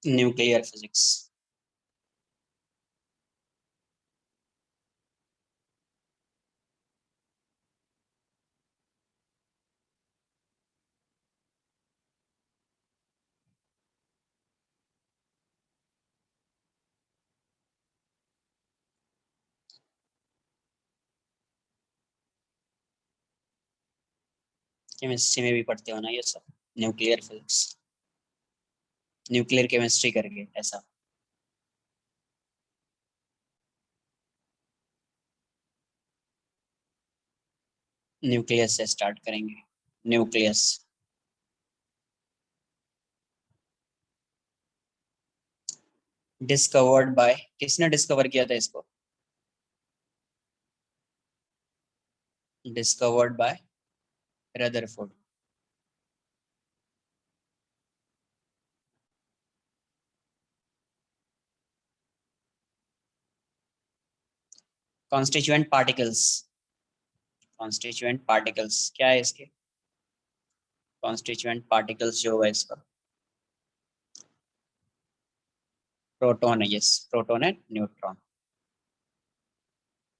Nuclear physics. Chemistry में भी पढ़ते हो ना ये सब, न्यूक्लियर फिजिक्स, न्यूक्लियर केमिस्ट्री करके ऐसा। न्यूक्लियस से स्टार्ट करेंगे। न्यूक्लियस। डिस्कवर्ड बाय, किसने डिस्कवर किया था इसको? Discovered by Rutherford. Constituent particles. Constituent particles क्या है इसके? कॉन्स्टिट्यूएंट पार्टिकल्स जो है इसका, प्रोटॉन है, यस, प्रोटॉन है, न्यूट्रॉन।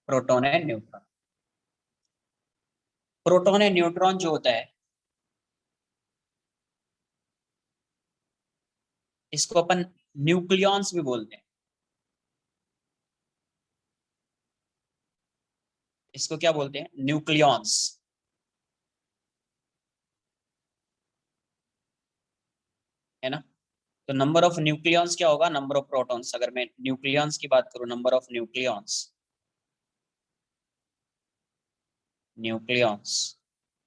प्रोटॉन है, न्यूट्रॉन। प्रोटॉन है, न्यूट्रॉन जो होता है, इसको अपन न्यूक्लियॉन्स भी बोलते हैं। इसको क्या बोलते हैं? न्यूक्लियॉन्स, है ना? तो नंबर ऑफ न्यूक्लियॉन्स क्या होगा? Number of protons. अगर मैं न्यूक्लियॉन्स की बात करूं, नंबर ऑफ न्यूक्लियॉन्स, न्यूक्लियॉन्स,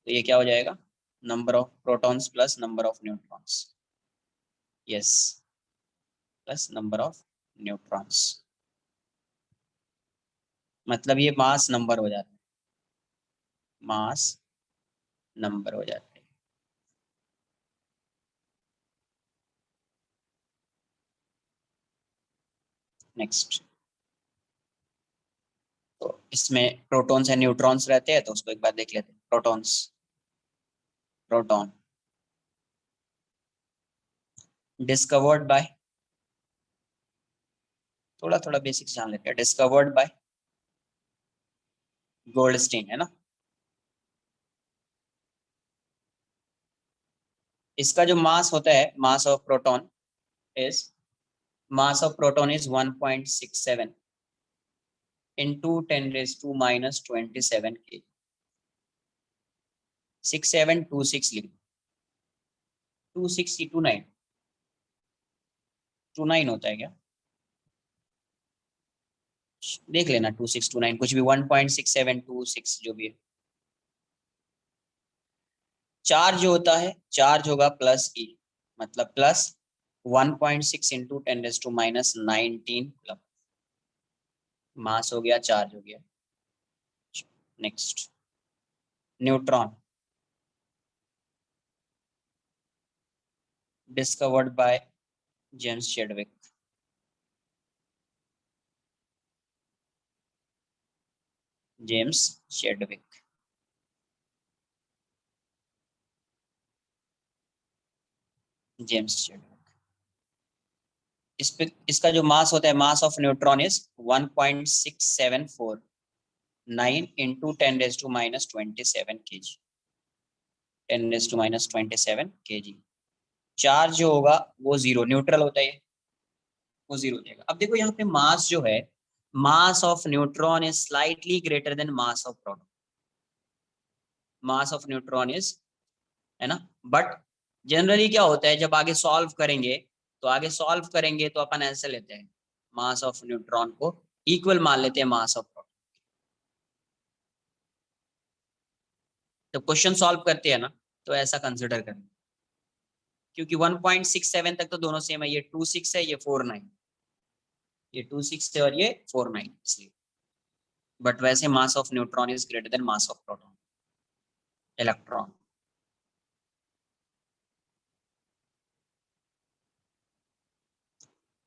तो ये क्या हो जाएगा? Number of protons plus number of neutrons. Yes, plus number of neutrons. मतलब ये मास नंबर हो जाता है, मास नंबर हो जाते हैं। नेक्स्ट। तो इसमें प्रोटॉन्स एंड न्यूट्रॉन्स रहते हैं, तो उसको एक बार देख लेते हैं। प्रोटॉन्स, प्रोटॉन डिस्कवर्ड बाय, थोड़ा थोड़ा बेसिक्स जान लेते हैं। डिस्कवर्ड बाय गोल्डस्टीन, है ना? इसका जो मास होता है, मास of proton is, mass of proton is 1.67 into 10⁻⁻27 के। 6726 लिख, 2629, 29 होता है क्या? देख लेना, 2629 कुछ भी, 1.6726 जो भी है। चार्ज जो होता है, चार्ज होगा प्लस ई, मतलब प्लस 1.6 इंटू 10⁻⁹ प्लस, मास हो गया, चार्ज हो गया। Next, neutron discovered by James Chadwick. James Chadwick, James Chadwick. इस पे इसका जो मास होता है, मास ऑफ न्यूट्रॉन इज 1.6749 इंटू 10⁻⁻27 के जी, 10⁻⁻27 के जी। चार्ज जो होगा वो जीरो, न्यूट्रल होता है, वो जीरो हो जाएगा। अब देखो यहाँ पे मास जो है, मास of neutron is slightly greater than mass of proton. Mass of neutron is, है ना? बट जनरली क्या होता है, जब आगे सॉल्व करेंगे, तो आगे सॉल्व करेंगे तो अपन ऐसे लेते हैं, मास ऑफ न्यूट्रॉन को इक्वल मान लेते हैं मास ऑफ प्रोटॉन। तो क्वेश्चन सॉल्व करते हैं ना, तो ऐसा कंसिडर करें, क्योंकि 1.67 तक तो दोनों सेम है, ये 26 है, ये 49, ये 26 है और ये 49, इसलिए। बट वैसे मास of neutron is greater than mass of proton, electron.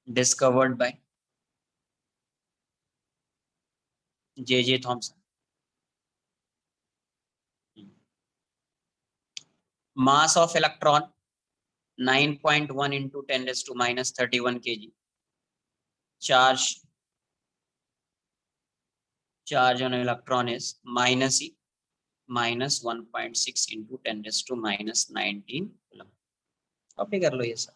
Discovered by J J Thomson. Mass of electron 9.1 into 10 raised to minus 31 kg. Charge on electron is minus E, minus 1.6 into 10 raised to minus 19 coulomb. Copy कर लो ये सब.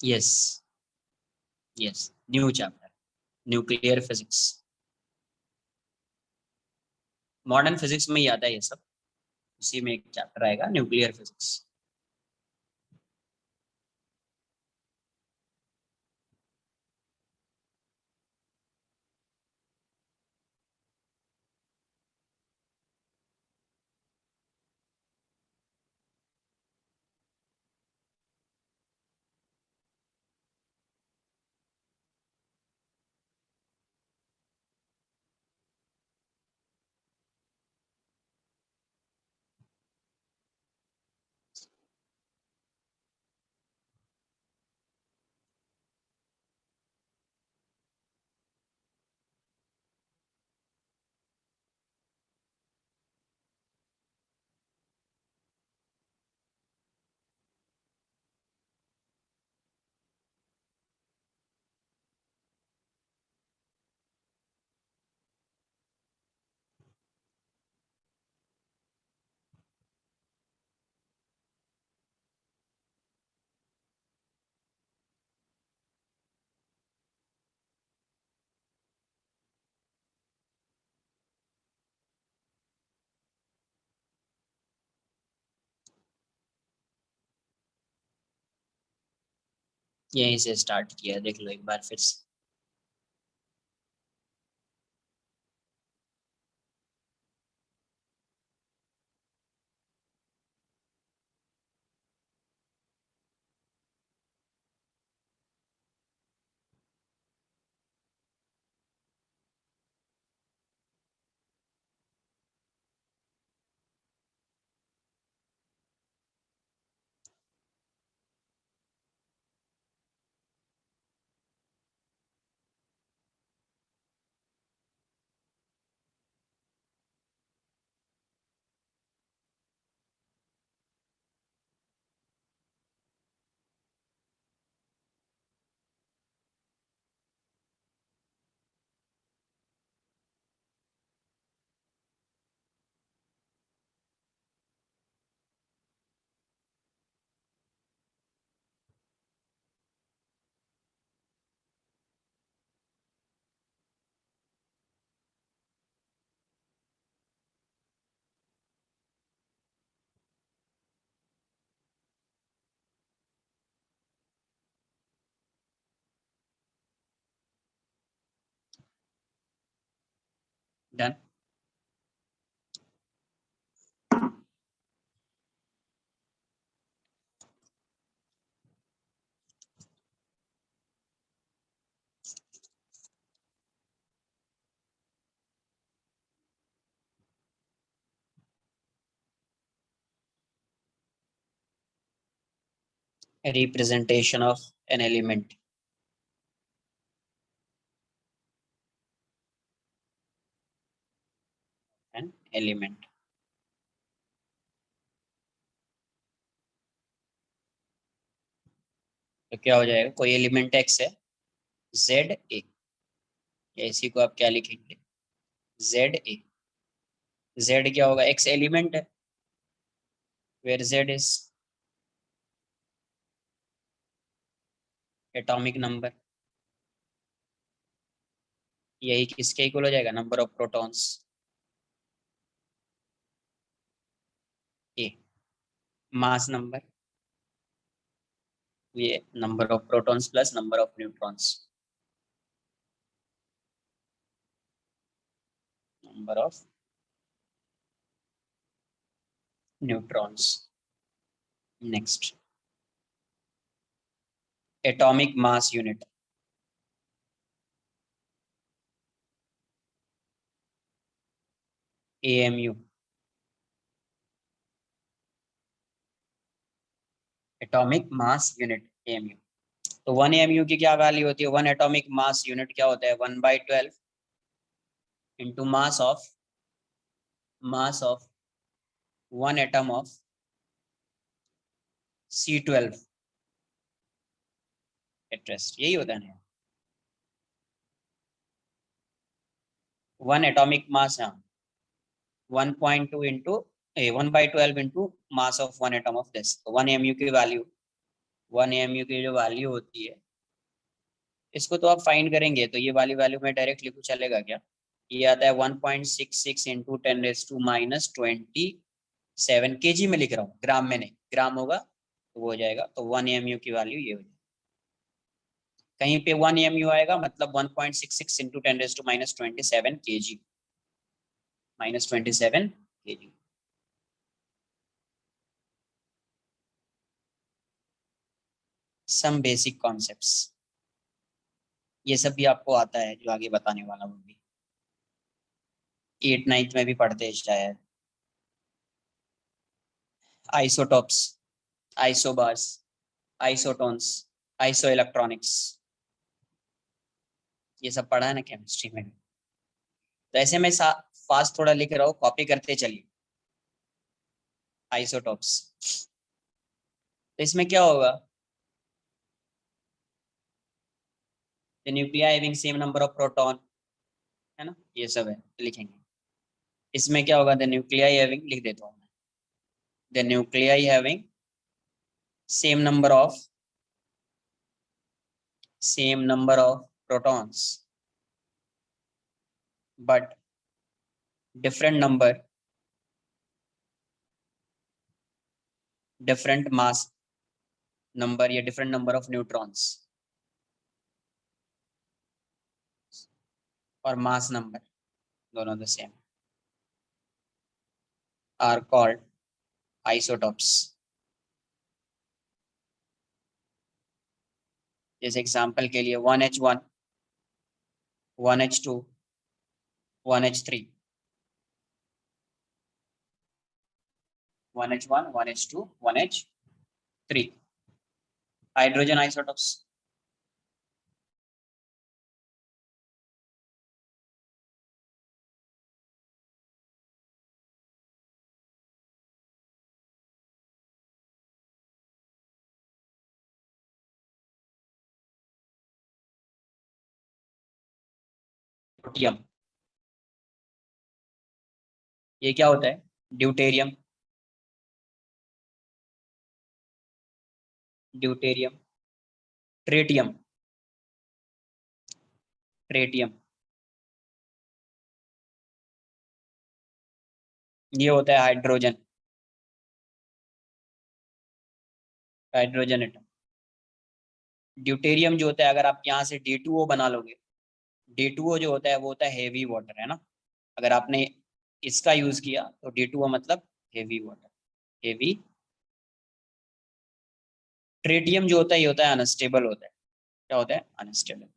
Yes, yes, new chapter, nuclear physics. Modern physics में ही आता है ये सब. उसी में एक चैप्टर आएगा न्यूक्लियर फिजिक्स. यहीं से स्टार्ट किया, देख लो एक बार फिर से. Done. Representation of an element. An element. तो क्या हो जाएगा, कोई एलिमेंट एक्स है, जेड ए, इसी को आप क्या लिखेंगे, जेड ए. जेड क्या होगा, एक्स एलिमेंट है, where Z is atomic number. यही किसके इक्वल हो जाएगा, number of protons. A. Mass number, ये number of protons plus number of neutrons, number of neutrons. Next, atomic mass unit, AMU. Atomic mass unit, AMU. तो 1 MU की क्या value होती है? 1 एटॉमिक मास यूनिट क्या होता है? 1/12 into mass of 1 atom of C12 एटरेस्ट, यही होता है ना? 1 एटॉमिक मास, हाँ, 1.2 into 1/12 into mass of 1 atom of this. तो 1 एमयू की वैल्यू, 1 एमयू की जो वैल्यू होती है, इसको तो आप फाइंड करेंगे तो ये वाली वैल्यू में डायरेक्ट लिखूं, चलेगा क्या? ये आता है 1.66 इंटू 10⁻⁻27 kg में लिख रहा हूँ, ग्राम में नहीं, ग्राम होगा तो वो हो जाएगा। तो 1 एमयू की वैल्यू ये हो जाएगी। कहीं पे 1 एमयू आएगा मतलब 1.66 into 10⁻⁻27 kg, -27 kg। Some basic concepts, ये सब भी आपको आता है जो आगे बताने वाला हूँ भी, 8th 9th में भी पढ़ते हैं शायद। Isotopes, isobars, isotones, iso electronics, ये सब पढ़ा है ना केमिस्ट्री में। तो ऐसे में फास्ट थोड़ा लिख रहा हूँ, कॉपी करते चलिए। आइसोटॉप्स, तो इसमें क्या होगा? The nuclei having same number of proton, है ना, ये सब है, लिखेंगे। इसमें क्या होगा? द न्यूक्लियाई हैविंग, लिख देता हूँ, the nuclei having same number of, same number of protons but different number, different mass number या different number of neutrons और mass number दोनों the same are called isotopes। जैसे एग्जांपल के लिए 1H1, 1H2, 1H3, 1H1, 1H2, 1H3 hydrogen isotopes. Deuterium, ये क्या होता है? ड्यूटेरियम, ड्यूटेरियम, ट्रेटियम, ट्रेटियम, ये होता है हाइड्रोजन, हाइड्रोजन एटम। ड्यूटेरियम जो होता है, अगर आप यहाँ से D2O बना लोगे, D2O जो होता है वो होता है हेवी वाटर, है ना। अगर आपने इसका यूज किया तो D2O मतलब हेवी वाटर, हेवी। ट्रेटियम जो होता है ये होता है अनस्टेबल होता है। क्या होता है? Unstable.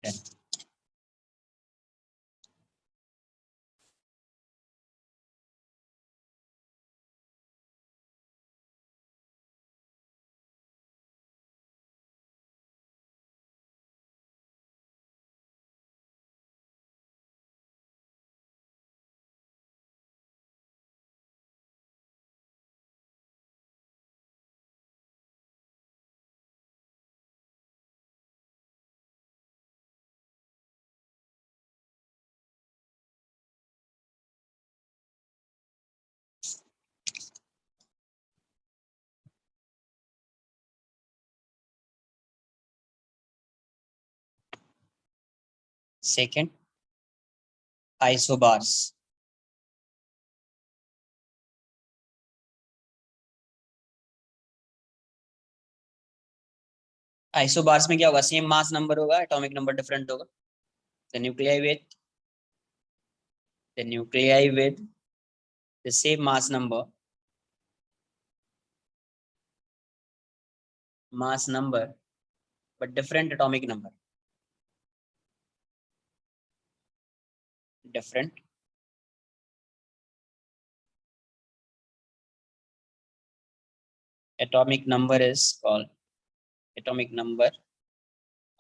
Done. Second, isobars. Isobars में क्या होगा, सेम मास नंबर होगा, एटॉमिक नंबर डिफरेंट होगा. The nuclei with the same mass number but different atomic number. Different atomic number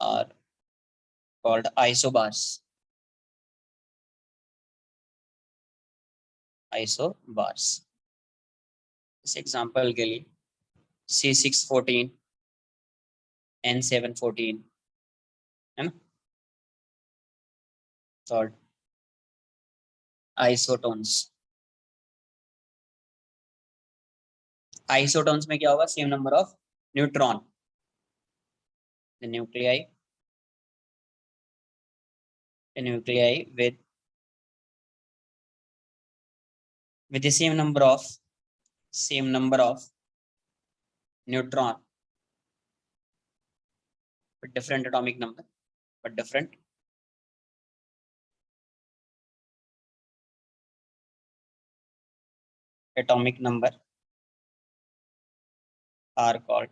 are called isobars. इस एग्जांपल के लिए C614 N714 है ना, called isotones. Isotones में क्या होगा, same number of neutron. The nuclei with the same number of neutron but different atomic number but different atomic number are called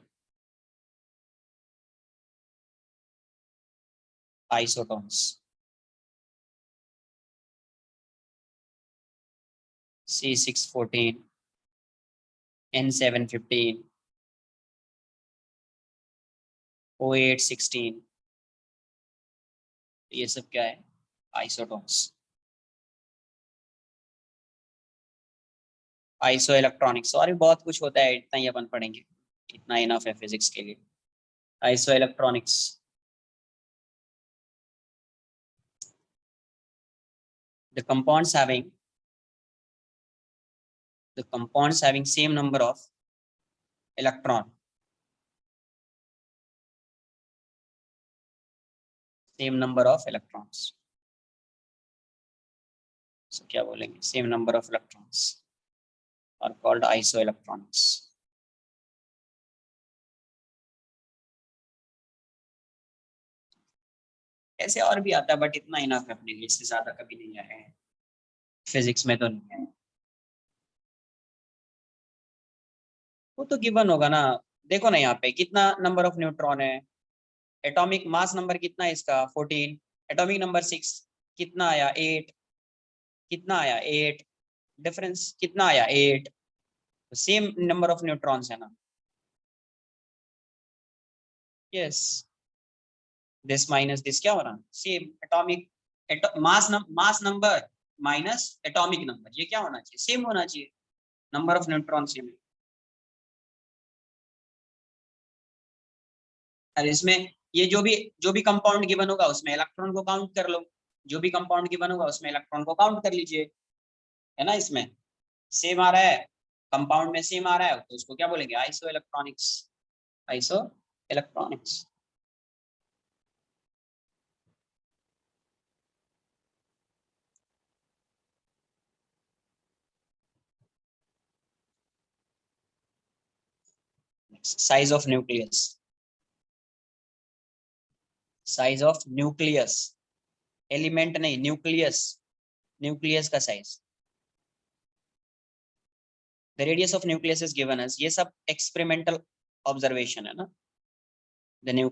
isotones. C614 N715 O816 ये सब क्या है, isotones. Iso electronics और भी बहुत कुछ होता है, इतना ही अपन पढ़ेंगे, इतना इनफ है फिजिक्स के लिए. Iso electronics, the compounds having same number of electrons. So क्या बोलेंगे, same number of electrons are called isoelectronics. ऐसे और भी आता है बट इतना इनफ है अपने लिए, इससे ज्यादा कभी नहीं आए हैं फिजिक्स में, तो नहीं है वो तो गिवन होगा ना. देखो ना यहाँ पे कितना नंबर ऑफ न्यूट्रॉन है, एटॉमिक मास नंबर कितना है इसका 14, एटॉमिक नंबर 6 कितना आया 8, कितना आया 8, डिफरेंस कितना आया 8, सेम नंबर ऑफ न्यूट्रॉन्स है ना. यस, दिस माइनस दिस क्या हो रहा है, same atomic mass number minus atomic number, ये क्या होना चाहिए, सेम होना चाहिए, नंबर ऑफ न्यूट्रॉन सेम है. और इसमें ये जो भी कंपाउंड गिवन होगा उसमें इलेक्ट्रॉन को काउंट कर लो, जो भी कंपाउंड गिवन होगा उसमें इलेक्ट्रॉन को काउंट कर लीजिए, है ना. इसमें सेम आ रहा है, कंपाउंड में सेम आ रहा है तो उसको क्या बोलेंगे, iso electronics. Iso electronics. Size of nucleus, size of nucleus, element नहीं, न्यूक्लियस, न्यूक्लियस का size. The radius of nucleus is given us, ये सब एक्सपेरिमेंटल ऑब्जर्वेशन है ना. The new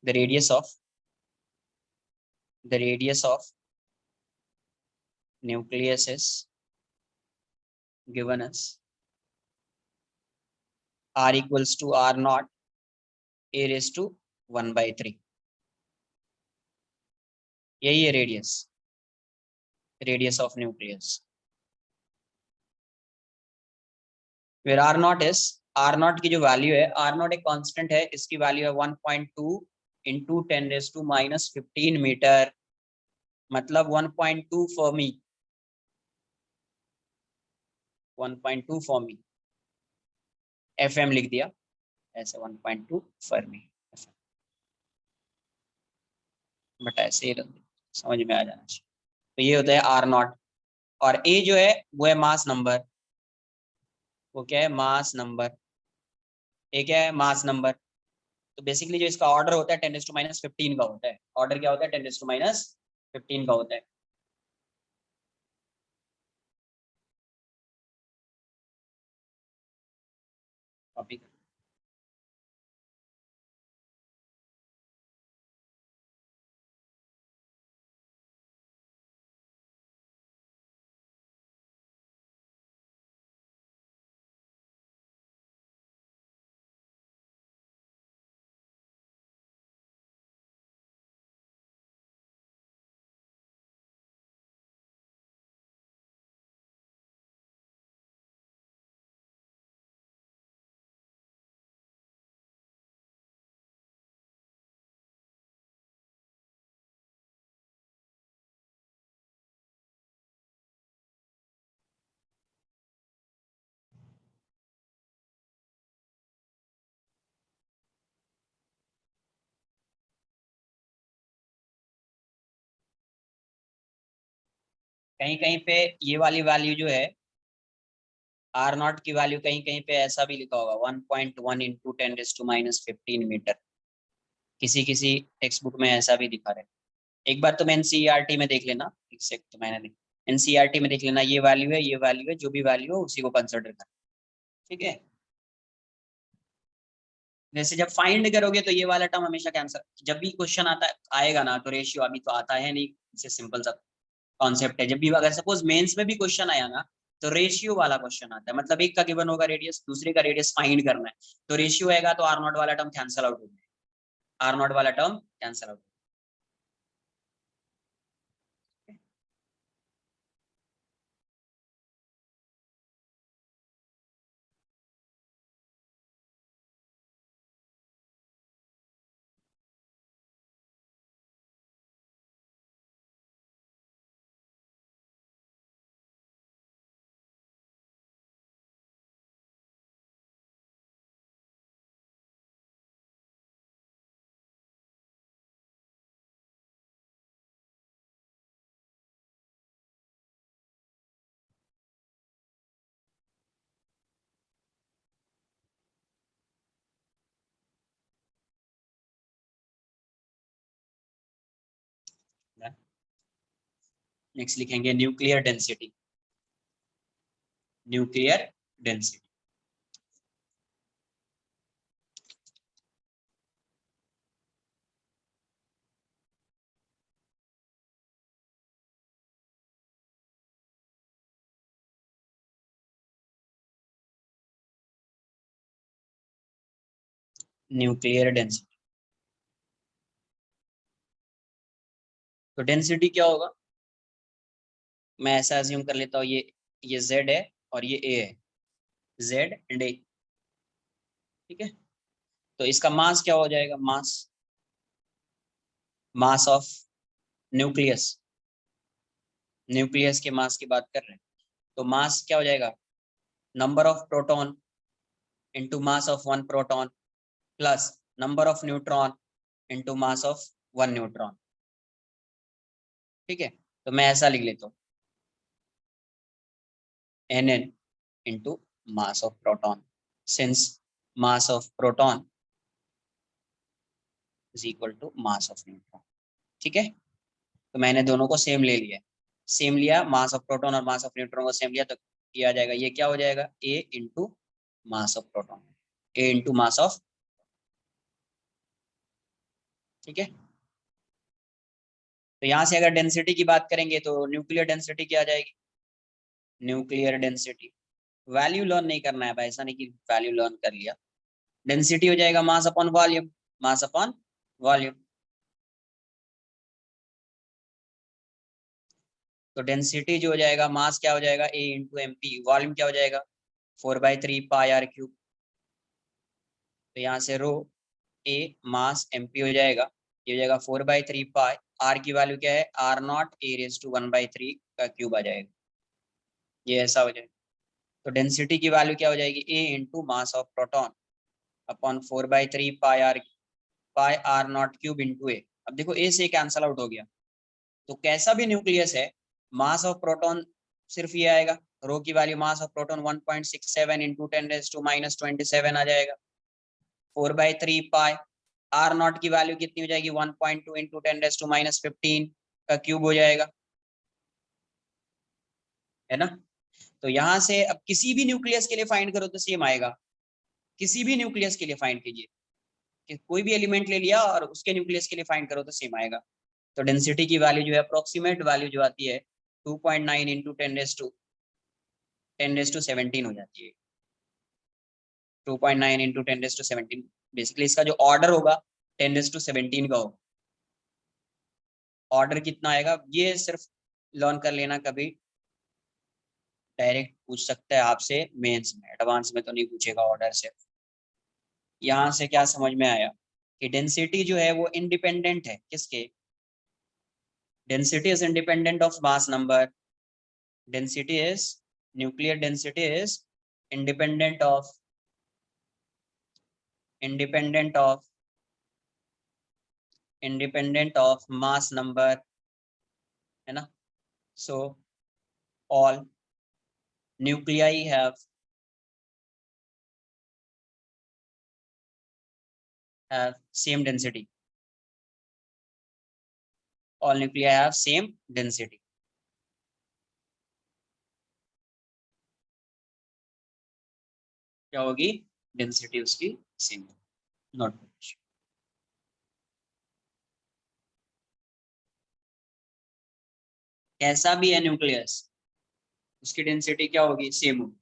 the radius of nucleus is given as r equals to r naught a raised to 1/3. यही है radius of nucleus, where r naught की जो value है, r naught एक कांस्टेंट है, इसकी वैल्यू है 1.2 इंटू 10⁻⁻15 मीटर, मतलब 1.2 फर्मी, 1.2 फर्मी, FM लिख दिया ऐसे 1.2 फर्मी, बट ऐसे ही समझ में आ जाना चाहिए। तो ये होता है आर नॉट, और ए जो है वो है मास नंबर, वो क्या है, मास नंबर, ए क्या है, मास नंबर। तो बेसिकली जो इसका ऑर्डर होता है 10⁻⁻15 का होता है, ऑर्डर क्या होता है 10⁻⁻15 का होता है। कॉपी कर, कहीं कहीं पे ये वाली वैल्यू जो है आर नॉट की वैल्यू कहीं कहीं पे ऐसा भी लिखा होगा 1.1 इंटू 10⁻⁻15 मीटर, किसी किसी टेक्स्ट बुक में ऐसा भी दिखा रहे। एक बार तो मैं एनसीईआरटी में देख लेना, एग्जैक्ट मैंने एनसीईआरटी में देख लेना, ये वैल्यू है, ये वैल्यू है, जो भी वैल्यू हो उसी को कंसिडर कर, ठीक है। जैसे जब फाइंड करोगे तो ये वाला टर्म हमेशा कैंसिल, जब भी क्वेश्चन आता आएगा ना तो रेशियो, अभी तो आता है नहीं, इसे सिंपल सा कॉन्सेप्ट है। जब भी अगर सपोज मेंस में भी क्वेश्चन आया ना तो रेशियो वाला क्वेश्चन आता है, मतलब एक का गिवन होगा रेडियस, दूसरे का रेडियस फाइंड करना है, तो रेशियो आएगा तो आर नॉट वाला टर्म कैंसिल आउट हो जाएगा, आर नॉट वाला टर्म कैंसिल आउट। नेक्स्ट लिखेंगे nuclear density, nuclear density. Nuclear density, तो डेंसिटी क्या होगा, मैं ऐसा अज्यूम कर लेता हूँ, ये Z है और ये A है, Z एंड A, ठीक है। तो इसका मास क्या हो जाएगा, मास ऑफ न्यूक्लियस, न्यूक्लियस के मास की बात कर रहे हैं, तो मास क्या हो जाएगा, number of proton into mass of one proton plus number of neutron into mass of one neutron, ठीक है। तो मैं ऐसा लिख लेता हूँ Nn into mass of proton, since mass of proton is equal to mass of neutron, ठीक है। तो मैंने दोनों को सेम ले लिया, सेम लिया, मास ऑफ प्रोटॉन और मास ऑफ न्यूट्रॉन को सेम लिया, तो किया जाएगा, ये क्या हो जाएगा, A into mass of proton, A into mass of, ठीक है। तो यहाँ से अगर डेंसिटी की बात करेंगे तो न्यूक्लियर डेंसिटी क्या आ जाएगी, न्यूक्लियर डेंसिटी, वैल्यू लर्न नहीं करना है भाई, ऐसा नहीं कि वैल्यू लर्न कर लिया। डेंसिटी हो जाएगा mass upon volume, mass upon volume. तो डेंसिटी जो हो जाएगा, मास क्या हो जाएगा ए इंटू एम पी, वॉल्यूम क्या हो जाएगा 4/3 पाई आर क्यूब। तो यहाँ से रो ए मास एम पी हो जाएगा, ये हो जाएगा 4/3 पाई, आर की वैल्यू क्या है R naught A raise to 1/3 का क्यूब आ जाएगा, ये ऐसा हो जाएगा। तो डेंसिटी की वैल्यू क्या हो जाएगी A into mass of proton upon 4/3 pi R naught cube into A. अब देखो ए से कैंसल आउट हो गया, तो कैसा भी न्यूक्लियस है मास ऑफ प्रोटॉन सिर्फ ये आएगा, रो की value mass of proton 1.67 into 10⁻⁻27 आ जाएगा, 4/3 पाई आर नॉट की वैल्यू कितनी हो जाएगी 1.2 इंटू 10⁻⁻15 का क्यूब हो जाएगा, है ना। तो यहाँ से अब किसी भी न्यूक्लियस के लिए फाइंड करो तो सेम आएगा, किसी भी न्यूक्लियस के लिए फाइंड कीजिए कि कोई भी एलिमेंट ले लिया और उसके न्यूक्लियस के लिए फाइंड करो तो सेम आएगा। तो डेंसिटी की वैल्यू जो है अप्रोक्सीमेट वैल्यू जो आती है 2.9 इंटू 10⁻⁻17 हो जाती है, 2.9 इंटू 10⁻⁻17। बेसिकली इसका जो ऑर्डर होगा 10⁻17 का होगा, ऑर्डर कितना आएगा ये सिर्फ लर्न कर लेना, कभी डायरेक्ट पूछ सकता है आपसे मेंस में, एडवांस में तो नहीं पूछेगा ऑर्डर से। यहाँ से क्या समझ में आया कि डेंसिटी जो है वो इंडिपेंडेंट है किसके, density is independent of mass number, density is, nuclear density is independent of, independent of, independent of mass number, है ना। So all nuclei have same density, all nuclei have same density। क्या होगी density उसकी same, not much. कैसा भी है nucleus उसकी density क्या होगी सेम होगी।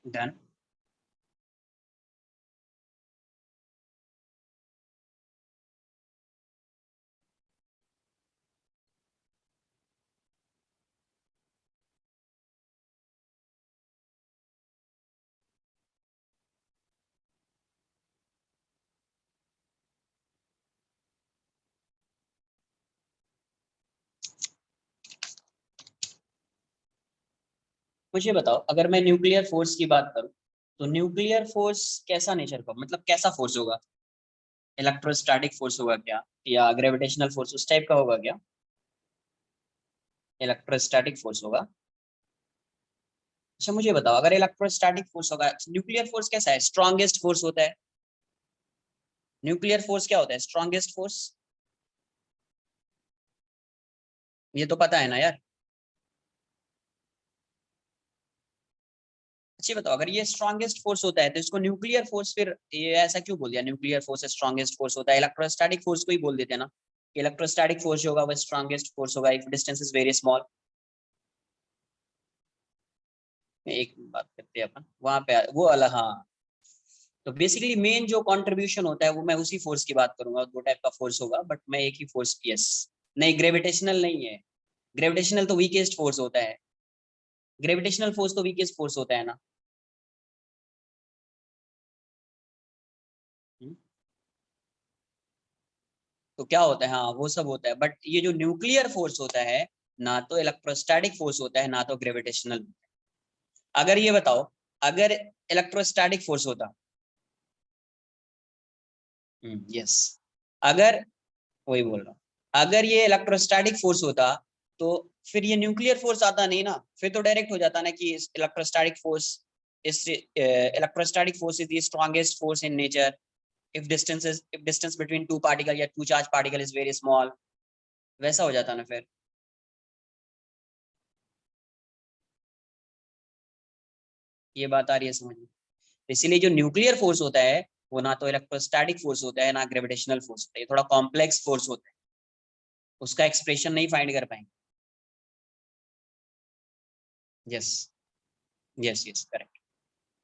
डन। मुझे बताओ अगर मैं न्यूक्लियर फोर्स की बात करूं तो न्यूक्लियर फोर्स कैसा नेचर का, मतलब कैसा फोर्स होगा? इलेक्ट्रोस्टैटिक फोर्स होगा क्या, या ग्रेविटेशनल फोर्स उस टाइप का होगा क्या? इलेक्ट्रोस्टैटिक फोर्स होगा। अच्छा मुझे बताओ, अगर इलेक्ट्रोस्टैटिक फोर्स होगा, न्यूक्लियर फोर्स कैसा है? स्ट्रॉन्गेस्ट फोर्स होता है। न्यूक्लियर फोर्स क्या होता है? Strongest force. ये तो पता है ना यार। अच्छी बताओ, अगर ये स्ट्रॉन्गेस्ट फोर्स होता है तो इसको न्यूक्लियर फोर्स, फिर ये ऐसा क्यों बोल दिया न्यूक्लियर फोर्स स्ट्रॉन्गेस्ट फोर्स होता है? इलेक्ट्रोस्टैटिक फोर्स को ही बोल देते हैं ना। इलेक्ट्रोस्टैटिक फोर्स जो होगा वो स्ट्रॉन्गेस्ट फोर्स होगा if distance is very small. एक बात करते हैं अपन वहां पे, वो अलग, हाँ। तो बेसिकली मेन जो कंट्रीब्यूशन होता है वो मैं उसी फोर्स की बात करूंगा, दो टाइप का फोर्स होगा बट मैं एक ही फोर्स, यस। नहीं, ग्रेविटेशनल नहीं है। ग्रेविटेशनल तो वीकेस्ट फोर्स होता है। ग्रेविटेशनल फोर्स तो वीकेस्ट फोर्स होता है ना। हम्म, तो क्या होता है, हाँ वो सब होता है, बट ये जो न्यूक्लियर फोर्स होता है, ना तो इलेक्ट्रोस्टैटिक फोर्स होता है ना तो ग्रेविटेशनल। अगर ये बताओ, अगर इलेक्ट्रोस्टैटिक फोर्स होता, यस, अगर, वही बोल रहा हूँ, अगर ये इलेक्ट्रोस्टैटिक फोर्स होता तो फिर ये न्यूक्लियर फोर्स आता नहीं ना, फिर तो डायरेक्ट हो जाता ना कि इलेक्ट्रोस्टैटिक फोर्स इस electrostatic force is the strongest force in nature if distance between two particle या two charge particle is very small, वैसा हो जाता ना फिर। ये बात आ रही है समझ में? इसीलिए जो न्यूक्लियर फोर्स होता है वो ना तो इलेक्ट्रोस्टैटिक फोर्स होता है ना ग्रेविटेशनल फोर्स होता है, ये थोड़ा कॉम्प्लेक्स फोर्स होता है, उसका एक्सप्रेशन नहीं फाइंड कर पाएंगे। Yes, yes, yes, correct.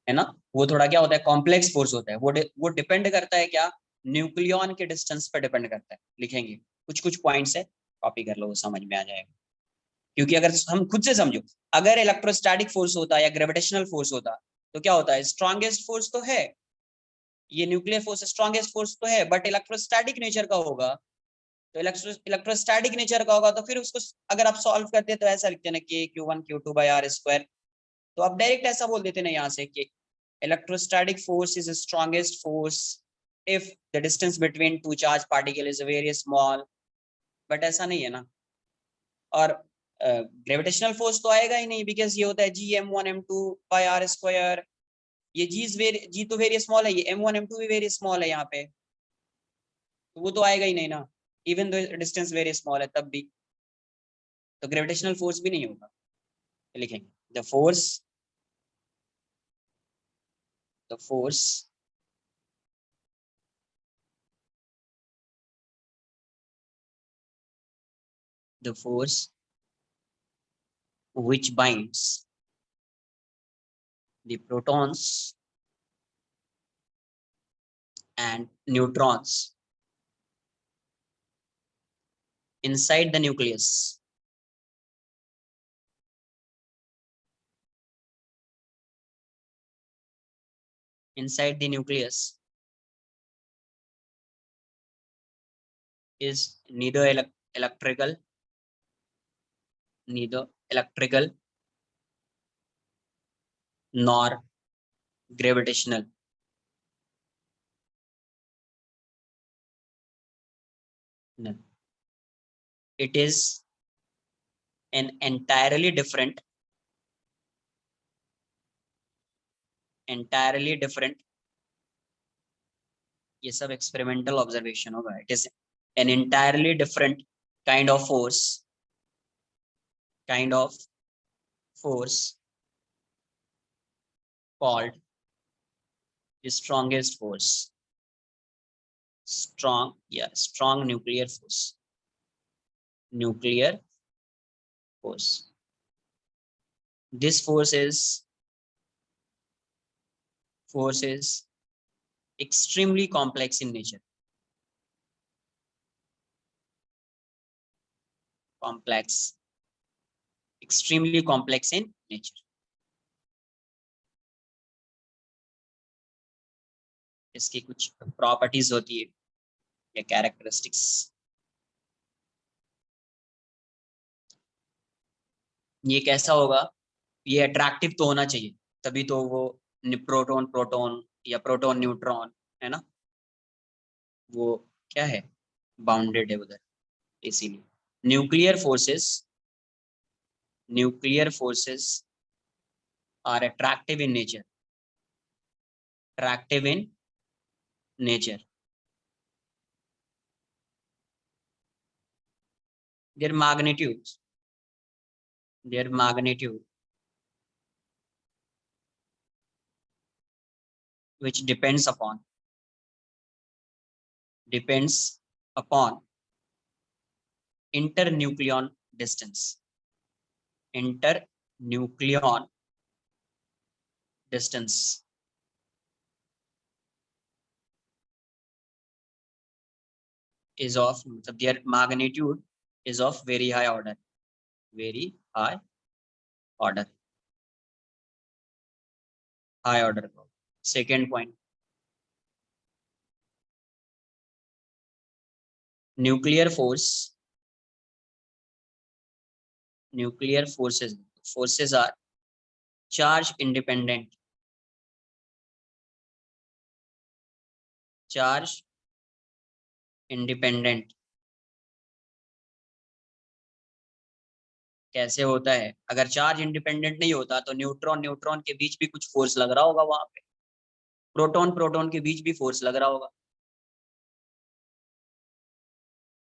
है ना? वो थोड़ा क्या होता है, कॉम्प्लेक्स फोर्स होता है, वो डिपेंड करता है क्या, न्यूक्लियॉन के डिस्टेंस पर डिपेंड करता है। लिखेंगे कुछ कुछ पॉइंट्स है, कॉपी कर लो, वो समझ में आ जाएगा। क्योंकि अगर हम खुद से समझो, अगर इलेक्ट्रोस्टैटिक फोर्स होता या ग्रेविटेशनल फोर्स होता तो क्या होता है, स्ट्रॉन्गेस्ट फोर्स तो है, ये न्यूक्लियर फोर्स स्ट्रॉन्गेस्ट फोर्स तो है, बट इलेक्ट्रोस्टैटिक नेचर का होगा। तो इलेक्ट्रोस्टैटिक नेचर का होगा तो फिर उसको अगर आप सॉल्व करते हैं तो ऐसा लिखते हैं ना, के Q1 Q2 by are square. तो आप डायरेक्ट ऐसा बोल देते ना यहाँ से कि electrostatic force is the strongest force if the distance between two charged particle is very small, but ऐसा नहीं है ना। और ग्रेविटेशनल फोर्स तो आएगा ही नहीं, बिकॉज ये होता है G m1 m2 by are square. ये जी तो वेरी स्मॉल है, ये m1 m2 भी वेरी स्मॉल है यहाँ पे, तो वो तो आएगा ही नहीं ना, even though distance very small है तब भी। तो ग्रेविटेशनल फोर्स भी नहीं होगा। तो लिखेंगे the force the force which binds the protons and neutrons inside the nucleus inside the nucleus is electrical neither electrical nor gravitational. No. It is an entirely different, ये सब एक्सपेरिमेंटल ऑब्जर्वेशन होगा, it is an entirely different kind of force called the strongest force. Strong nuclear force. This force is extremely complex in nature. Extremely complex in nature. इसकी कुछ properties होती है या characteristics. ये कैसा होगा, ये अट्रैक्टिव तो होना चाहिए, तभी तो वो प्रोटॉन प्रोटॉन या प्रोटॉन न्यूट्रॉन, है ना, वो क्या है, बाउंडेड है उधर, इसीलिए nuclear forces, nuclear forces are attractive in nature, attractive in nature, their magnitudes, their magnitude which depends upon internucleon distance, internucleon distance is of, their magnitude is of very high order, very high order, high order. Second point, nuclear force, nuclear forces are charge independent, charge independent. कैसे होता है, अगर charge independent नहीं होता तो neutron neutron के बीच भी कुछ फोर्स लग रहा होगा वहां पे, प्रोटॉन प्रोटॉन के बीच भी फोर्स लग रहा होगा,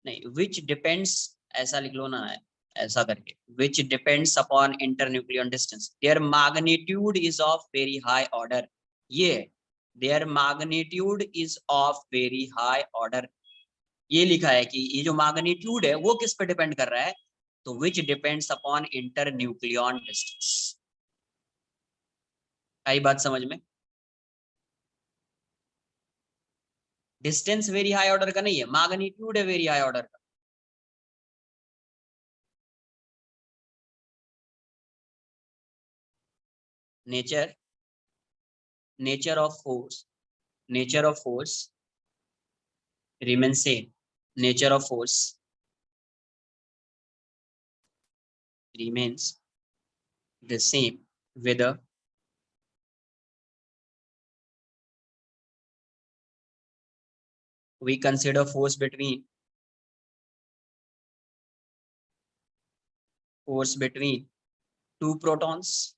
नहीं, विच डिपेंड्स, ऐसा लिख लो ना, ऐसा करके, which depends upon internuclear distance, their magnitude is of very high order, ये their magnitude is of very high order, ये लिखा है कि ये जो मैग्नीट्यूड है वो किस पे डिपेंड कर रहा है, तो which depends upon internuclear distance. आई बात समझ में, डिस्टेंस वेरी हाई ऑर्डर का नहीं है, मैग्नीट्यूड है वेरी हाई ऑर्डर का। Nature, nature of force, nature of force remains same, nature of force remains the same whether we consider force between two protons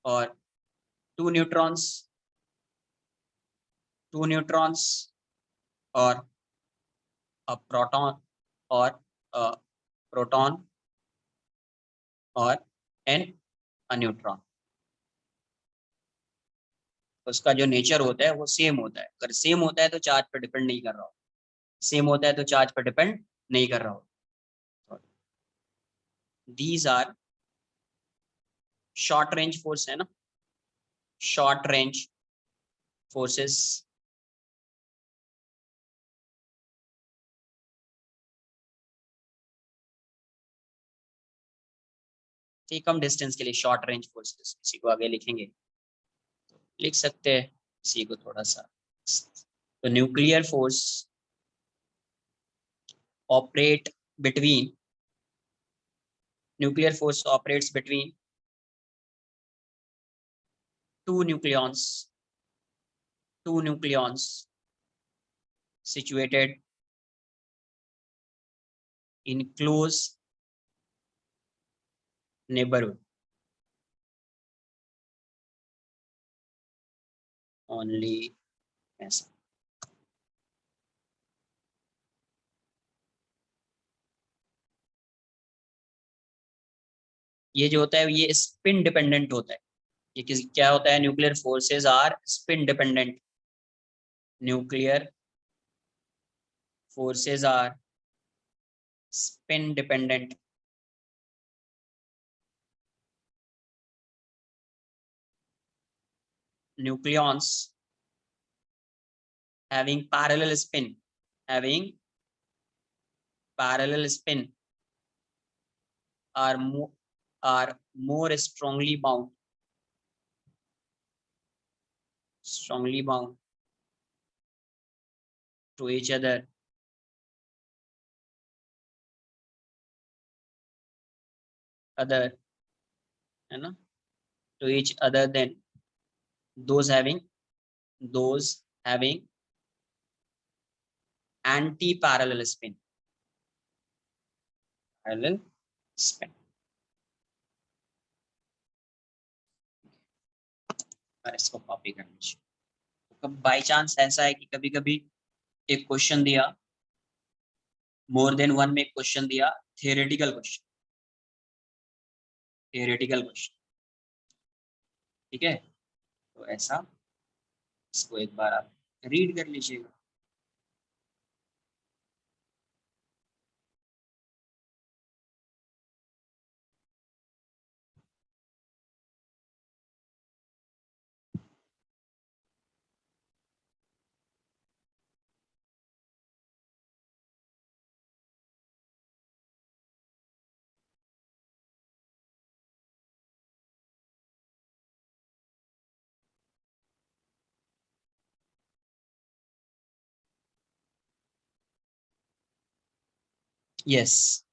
or two neutrons, or a proton or a proton or an a neutron, उसका जो nature होता है वो same होता है, अगर same होता है तो चार्ज पर डिपेंड नहीं कर रहा हो, सेम होता है तो चार्ज पर डिपेंड नहीं कर रहा हो। These are short range force, है ना, शॉर्ट रेंज फोर्सेस, कम डिस्टेंस के लिए शॉर्ट रेंज फोर्सेस, इसी को आगे लिखेंगे, लिख सकते हैं इसी को थोड़ा सा। तो nuclear force operate between, nuclear force operates between two nucleons, two nucleons situated in close neighborhood, only ऐसा। ये जो होता है ये स्पिन डिपेंडेंट होता है, ये किस क्या होता है, nuclear forces are spin dependent, nuclear forces are spin dependent, nucleons having parallel spin, having parallel spin are more strongly bound to each other other, है ना, to each other then those having, those having anti parallel spin, parallel spin. और इसको copy करना चाहिए। तो by chance ऐसा है कि कभी कभी एक क्वेश्चन दिया, मोर देन वन में क्वेश्चन दिया, थियोरेटिकल क्वेश्चन, थियोरेटिकल क्वेश्चन, ठीक है, तो ऐसा इसको एक बार आप रीड कर लीजिएगा। Yes,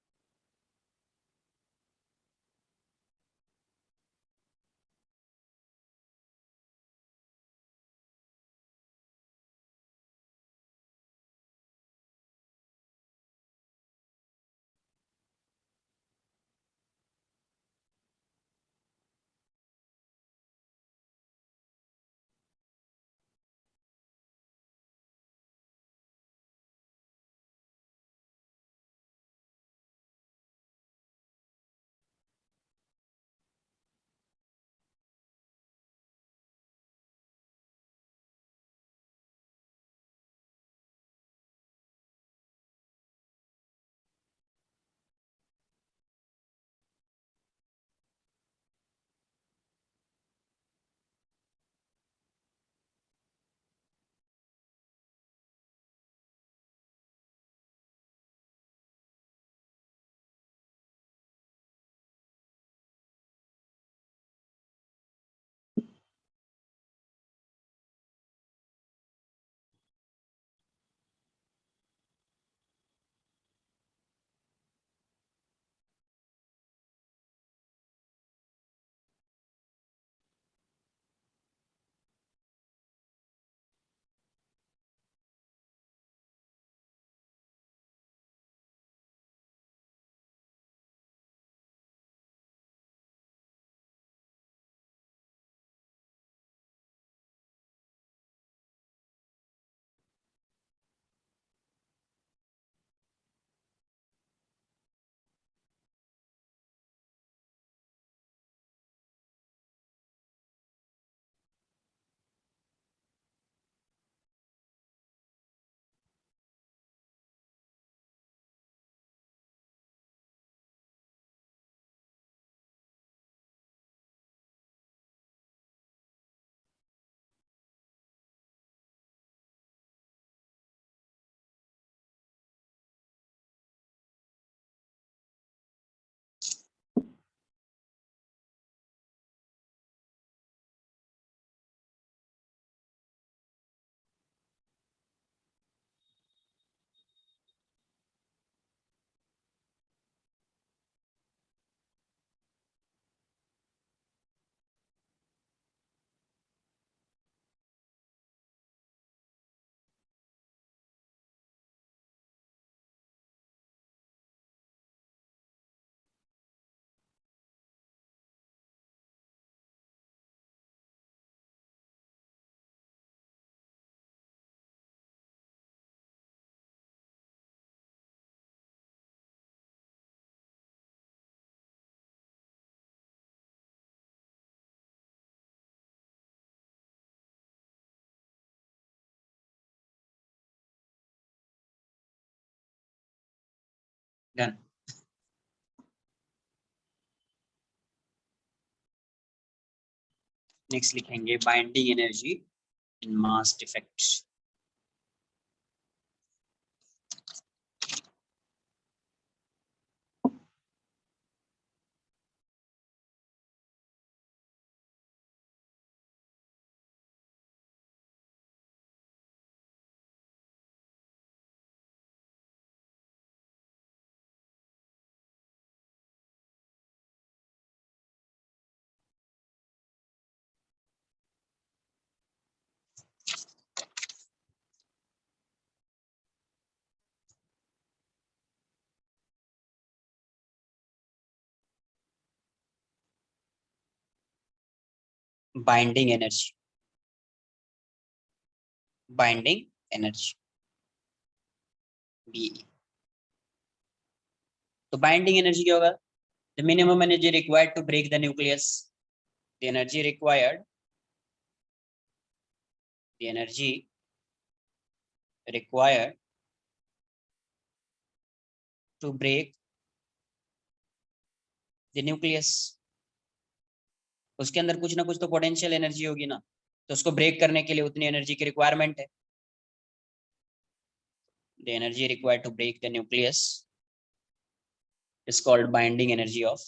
done. नेक्स्ट लिखेंगे binding energy in mass defect. Binding energy, binding energy B. तो बाइंडिंग एनर्जी क्या होगा? The minimum energy required to break the nucleus, the energy required, the energy required to break the nucleus. उसके अंदर कुछ ना कुछ तो पोटेंशियल एनर्जी होगी ना, तो उसको ब्रेक करने के लिए उतनी एनर्जी की रिक्वायरमेंट है। The energy required to break the nucleus is called binding energy of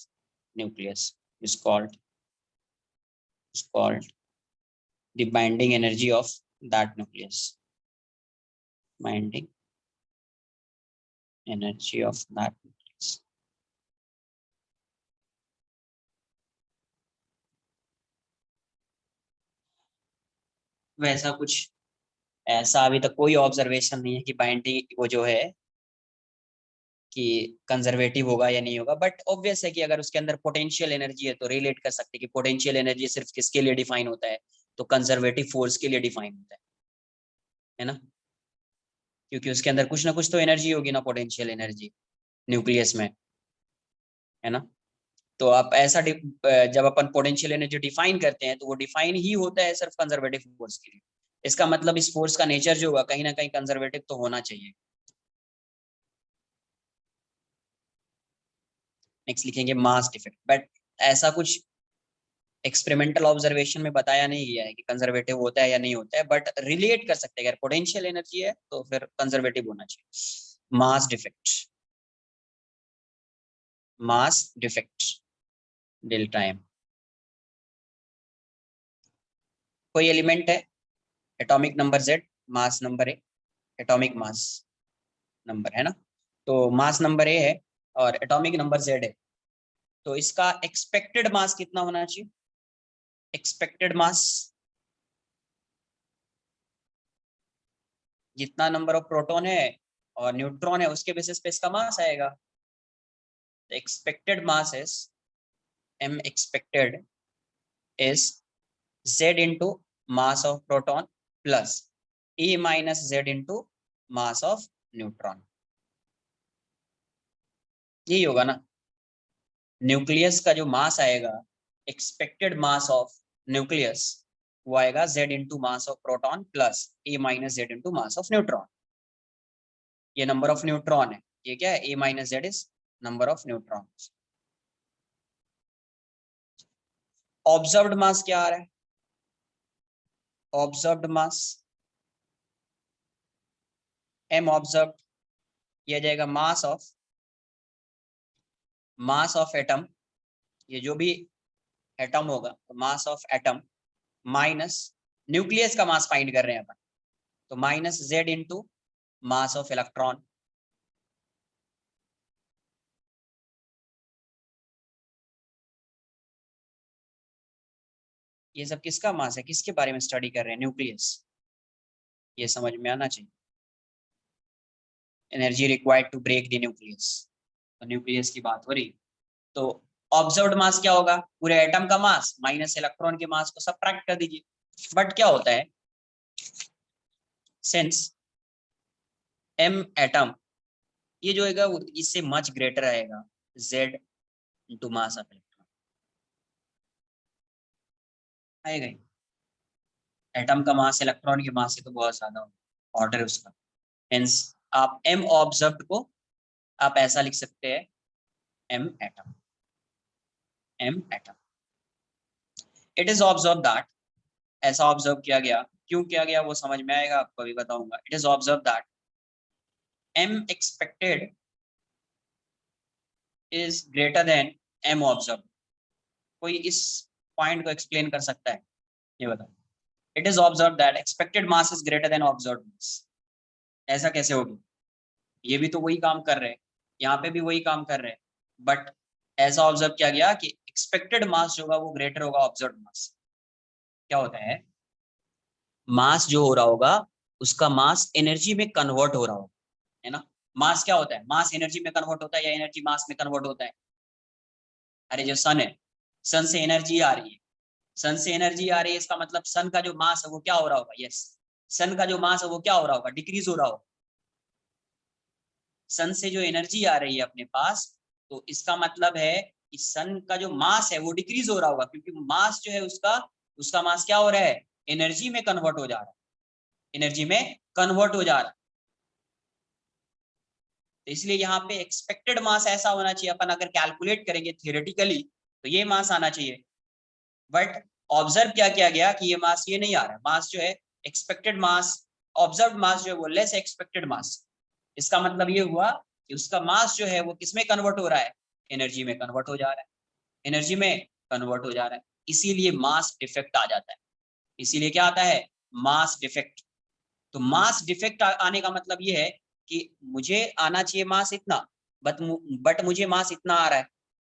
nucleus, is called the binding energy of that nucleus, binding energy of that nucleus। वैसा कुछ, ऐसा अभी तक कोई ऑब्जर्वेशन नहीं है कि बाइंडिंग वो जो है कि कंजर्वेटिव होगा या नहीं होगा, बट ऑब्वियस है कि अगर उसके अंदर पोटेंशियल एनर्जी है तो रिलेट कर सकते हैं कि पोटेंशियल एनर्जी सिर्फ किसके लिए डिफाइन होता है, तो कंजर्वेटिव फोर्स के लिए डिफाइन होता है ना, क्योंकि उसके अंदर कुछ ना कुछ तो एनर्जी होगी ना, पोटेंशियल एनर्जी न्यूक्लियस में, है ना। तो आप ऐसा जब अपन पोटेंशियल एनर्जी डिफाइन करते हैं तो वो डिफाइन ही होता है सिर्फ कंजर्वेटिव फोर्स के लिए। इसका मतलब इस फोर्स का नेचर जो होगा कहीं ना कहीं कंजर्वेटिव तो होना चाहिए। नेक्स्ट लिखेंगे मास डिफेक्ट, बट ऐसा कुछ एक्सपेरिमेंटल ऑब्जर्वेशन में बताया नहीं गया है कि कंजर्वेटिव होता है या नहीं होता है, बट रिलेट कर सकते हैं अगर पोटेंशियल एनर्जी है तो फिर कंजर्वेटिव होना चाहिए। Mass defect, mass defect delta M. कोई एलिमेंट है, atomic number Z, mass number A, atomic mass number है ना, तो मास नंबर ए है और एटॉमिक नंबर जेड है, तो इसका एक्सपेक्टेड मास कितना होना चाहिए? एक्सपेक्टेड मास, जितना नंबर ऑफ प्रोटॉन है और न्यूट्रॉन है उसके बेसिस पे इसका मास आएगा। Expected mass is m expected is z into mass of proton plus e minus z into mass of neutron। यही होगा ना, न्यूक्लियस का जो मास आएगा, एक्सपेक्टेड मास ऑफ न्यूक्लियस, वो आएगा z into mass of proton plus A minus Z into mass of neutron. ये number of neutron है, ये क्या है, A minus Z is number of neutron. Observed mass क्या आ रहा है? ऑब्जर्व्ड मास m ऑब्जर्व्ड, ये जाएगा मास ऑफ एटम, ये जो भी एटम होगा तो mass of atom minus nucleus का मास फाइंड कर रहे हैं अपन, तो minus Z into mass of electron. ये सब किसका मास है, किसके बारे में स्टडी कर रहे हैं? न्यूक्लियस। ये समझ में आना चाहिए। Energy required to break the nucleus, तो न्यूक्लियस की बात हो रही, तो ऑब्जर्व्ड मास क्या होगा? पूरे एटम का मास माइनस इलेक्ट्रॉन के मास को सबट्रैक्ट कर दीजिए। बट क्या होता है, सिंस m एटम, ये जो है वो इससे मच ग्रेटर आएगा z into mass of electron आएगा। एटम का मास इलेक्ट्रॉन के मास से तो बहुत ज्यादा ऑर्डर उसका, हेंस आप m ऑब्जर्व्ड को आप ऐसा लिख सकते हैं, m atom, m atom. It is observe that, ऐसा ऑब्जर्व किया गया, क्यों किया गया वो समझ में आएगा, आपको भी बताऊंगा। It is observe that m expected is greater then m observe. कोई इस पॉइंट को एक्सप्लेन कर सकता है? ये बताओ। It is observe that expected mass is greater than observed mass, ऐसा कैसे होगी? ये भी तो वही काम कर रहे हैं, यहाँ पे भी वही काम कर रहे हैं, बट ऐसा ऑब्जर्व किया गया कि एक्सपेक्टेड मास जो होगा वो ग्रेटर होगा ऑब्जर्व्ड मास। क्या होता है, मास जो हो रहा होगा उसका मास एनर्जी में कन्वर्ट हो रहा होगा, है ना। मास क्या होता है, मास एनर्जी में कन्वर्ट होता है या एनर्जी मास में कन्वर्ट होता है? अरे जो सन है, सन से एनर्जी आ रही है, सन से एनर्जी आ रही है, इसका मतलब सन का जो मास है वो क्या हो रहा होगा, यस, सन का जो मास है वो क्या हो रहा होगा, डिक्रीज हो रहा होगा। सन से जो एनर्जी आ रही है अपने पास, तो इसका मतलब है कि सन का जो मास है वो डिक्रीज हो रहा होगा, क्योंकि मास जो है उसका उसका मास क्या हो रहा है, एनर्जी में कन्वर्ट हो जा रहा है, एनर्जी में कन्वर्ट हो जा रहा है। तो इसलिए यहाँ पे एक्सपेक्टेड मास ऐसा होना चाहिए, अपन अगर कैलकुलेट करेंगे थियोरेटिकली तो ये मास आना चाहिए, बट ऑब्जर्व क्या किया गया कि ये मास ये नहीं आ रहा है, मास जो है एक्सपेक्टेड मास, ऑब्जर्व मास जो है वो लेस एक्सपेक्टेड मास। इसका मतलब ये हुआ कि उसका मास जो है वो किसमें कन्वर्ट हो रहा है, एनर्जी में कन्वर्ट हो जा रहा है, एनर्जी में कन्वर्ट हो जा रहा है, इसीलिए मास डिफेक्ट आ जाता है। इसीलिए क्या आता है, मास डिफेक्ट। तो मास डिफेक्ट आने का मतलब ये है कि मुझे आना चाहिए मास इतना, बट मुझे मास इतना आ रहा है।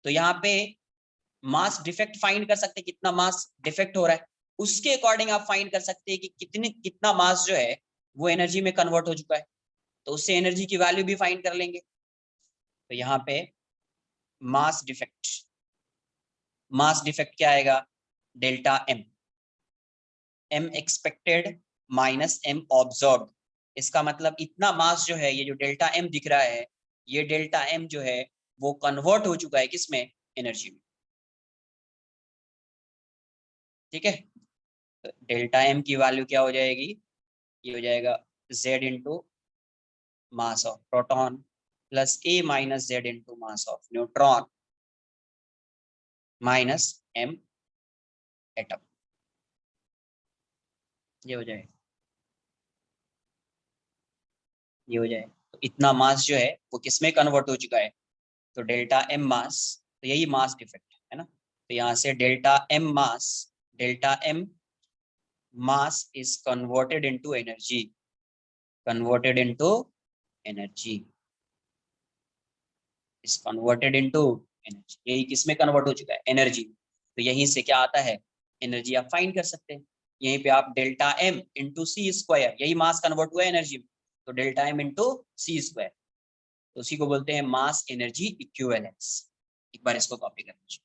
तो यहाँ पे मास डिफेक्ट फाइंड कर सकते हैं, कितना मास डिफेक्ट हो रहा है, उसके अकॉर्डिंग आप फाइंड कर सकते हैं कि कितना मास जो है वो एनर्जी में कन्वर्ट हो चुका है, तो उससे एनर्जी की वैल्यू भी फाइंड कर लेंगे। तो यहाँ पे मास डिफेक्ट, मास डिफेक्ट क्या आएगा, delta M, M expected minus M observe. इसका मतलब इतना मास जो है, ये जो डेल्टा एम दिख रहा है, ये डेल्टा एम जो है वो कन्वर्ट हो चुका है किसमें, एनर्जी में। ठीक है, तो डेल्टा एम की वैल्यू क्या हो जाएगी, ये हो जाएगा z into mass of proton plus a minus Z into mass of neutron minus m atom, ये हो जाए, ये हो जाए। तो इतना मास जो है वो किसमें कन्वर्ट हो चुका है, तो डेल्टा एम मास, तो यही मास डिफेक्ट है ना। तो यहाँ से delta M mass, delta M mass is converted into energy, converted into energy, is converted into energy, यही किसमें कन्वर्ट हो चुका है, एनर्जी। तो यहीं से क्या आता है, एनर्जी आप फाइंड कर सकते हैं। यहीं पे आप delta M into C square, यही मास कन्वर्ट हुआ है एनर्जी में, तो delta M into C square, तो उसी को बोलते हैं मास एनर्जी इक्विवेलेंस। एक बार इसको कॉपी कर लीजिए।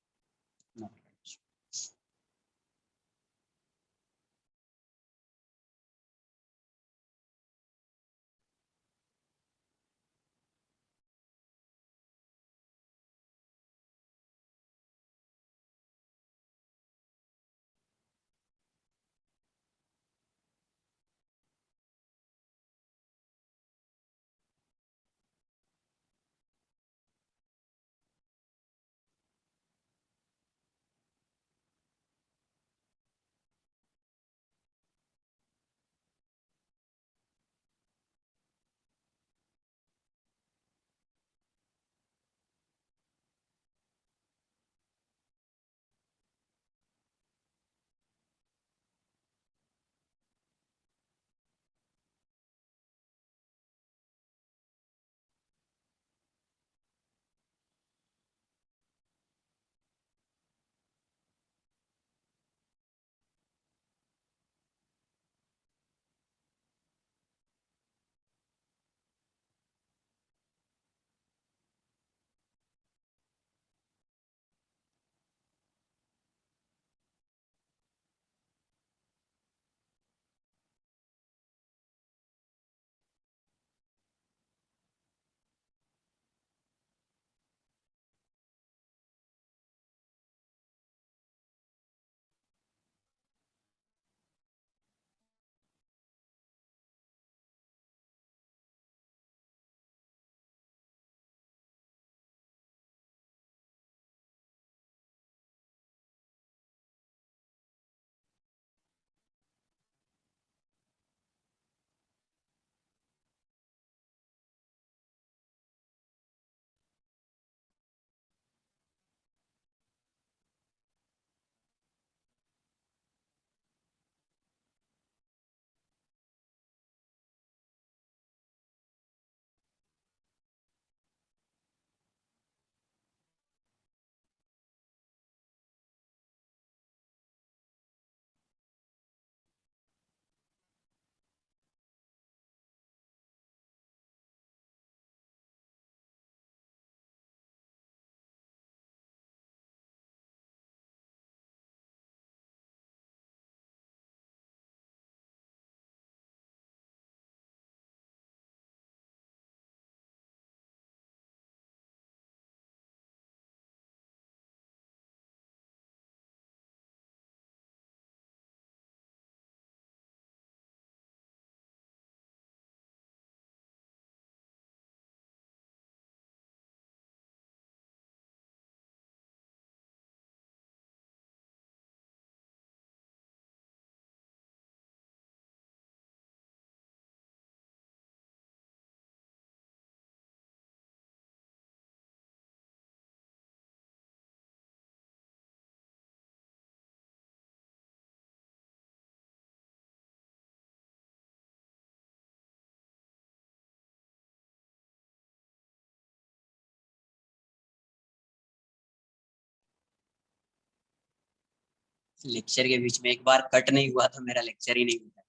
लेक्चर के बीच में एक बार कट नहीं हुआ तो मेरा लेक्चर ही नहीं हुआ।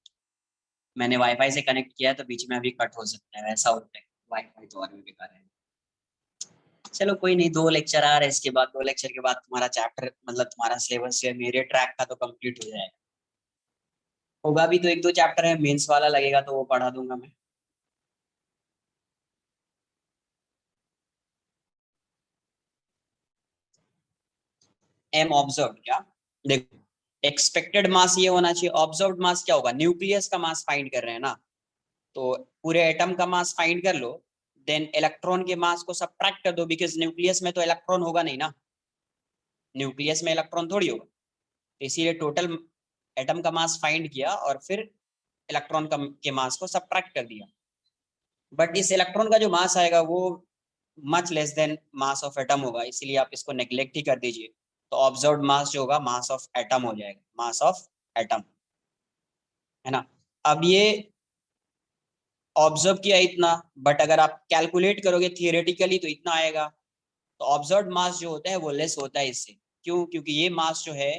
मैंने वाईफाई से कनेक्ट किया तो बीच में अभी कट हो सकता है, ऐसा होता है। वाईफाई तो और भी बेकार है। चलो कोई नहीं, 2 लेक्चर आ रहे हैं, इसके बाद 2 लेक्चर के बाद तुम्हारा चैप्टर मतलब तुम्हारा सिलेबस या मेरे ट्रैक का तो कंप्लीट हो जाएगा। होगा भी तो 1-2 चैप्टर है, मेंस वाला लगेगा तो वो पढ़ा दूंगा मैं। एम ऑब्जर्व क्या? देखो, एक्सपेक्टेड मास ये होना चाहिए, ऑब्जर्व्ड मास क्या होगा? न्यूक्लियस का मास फाइंड कर रहे हैं ना, तो पूरे एटम का मास फाइंड कर लो, देन इलेक्ट्रॉन के मास को सब्ट्रैक्ट कर दो, बिकॉज न्यूक्लियस में तो इलेक्ट्रॉन होगा नहीं ना, न्यूक्लियस में इलेक्ट्रॉन थोड़ी होगा। तो इसीलिए टोटल एटम का मास फाइंड किया और फिर इलेक्ट्रॉन के मास को सब्ट्रैक्ट कर दिया। बट इस इलेक्ट्रॉन का जो मास आएगा वो much less than mass of atom होगा, इसीलिए आप इसको नेग्लेक्ट ही कर दीजिए। तो ऑब्जर्व्ड मास जो होगा मास ऑफ एटम हो जाएगा, मास ऑफ एटम, है ना। अब ये ऑब्जर्व किया इतना, बट अगर आप कैलकुलेट करोगे थियोरेटिकली तो इतना आएगा। तो ऑब्जर्व्ड मास जो होता है वो लेस होता है इससे। क्यों? क्योंकि ये मास जो है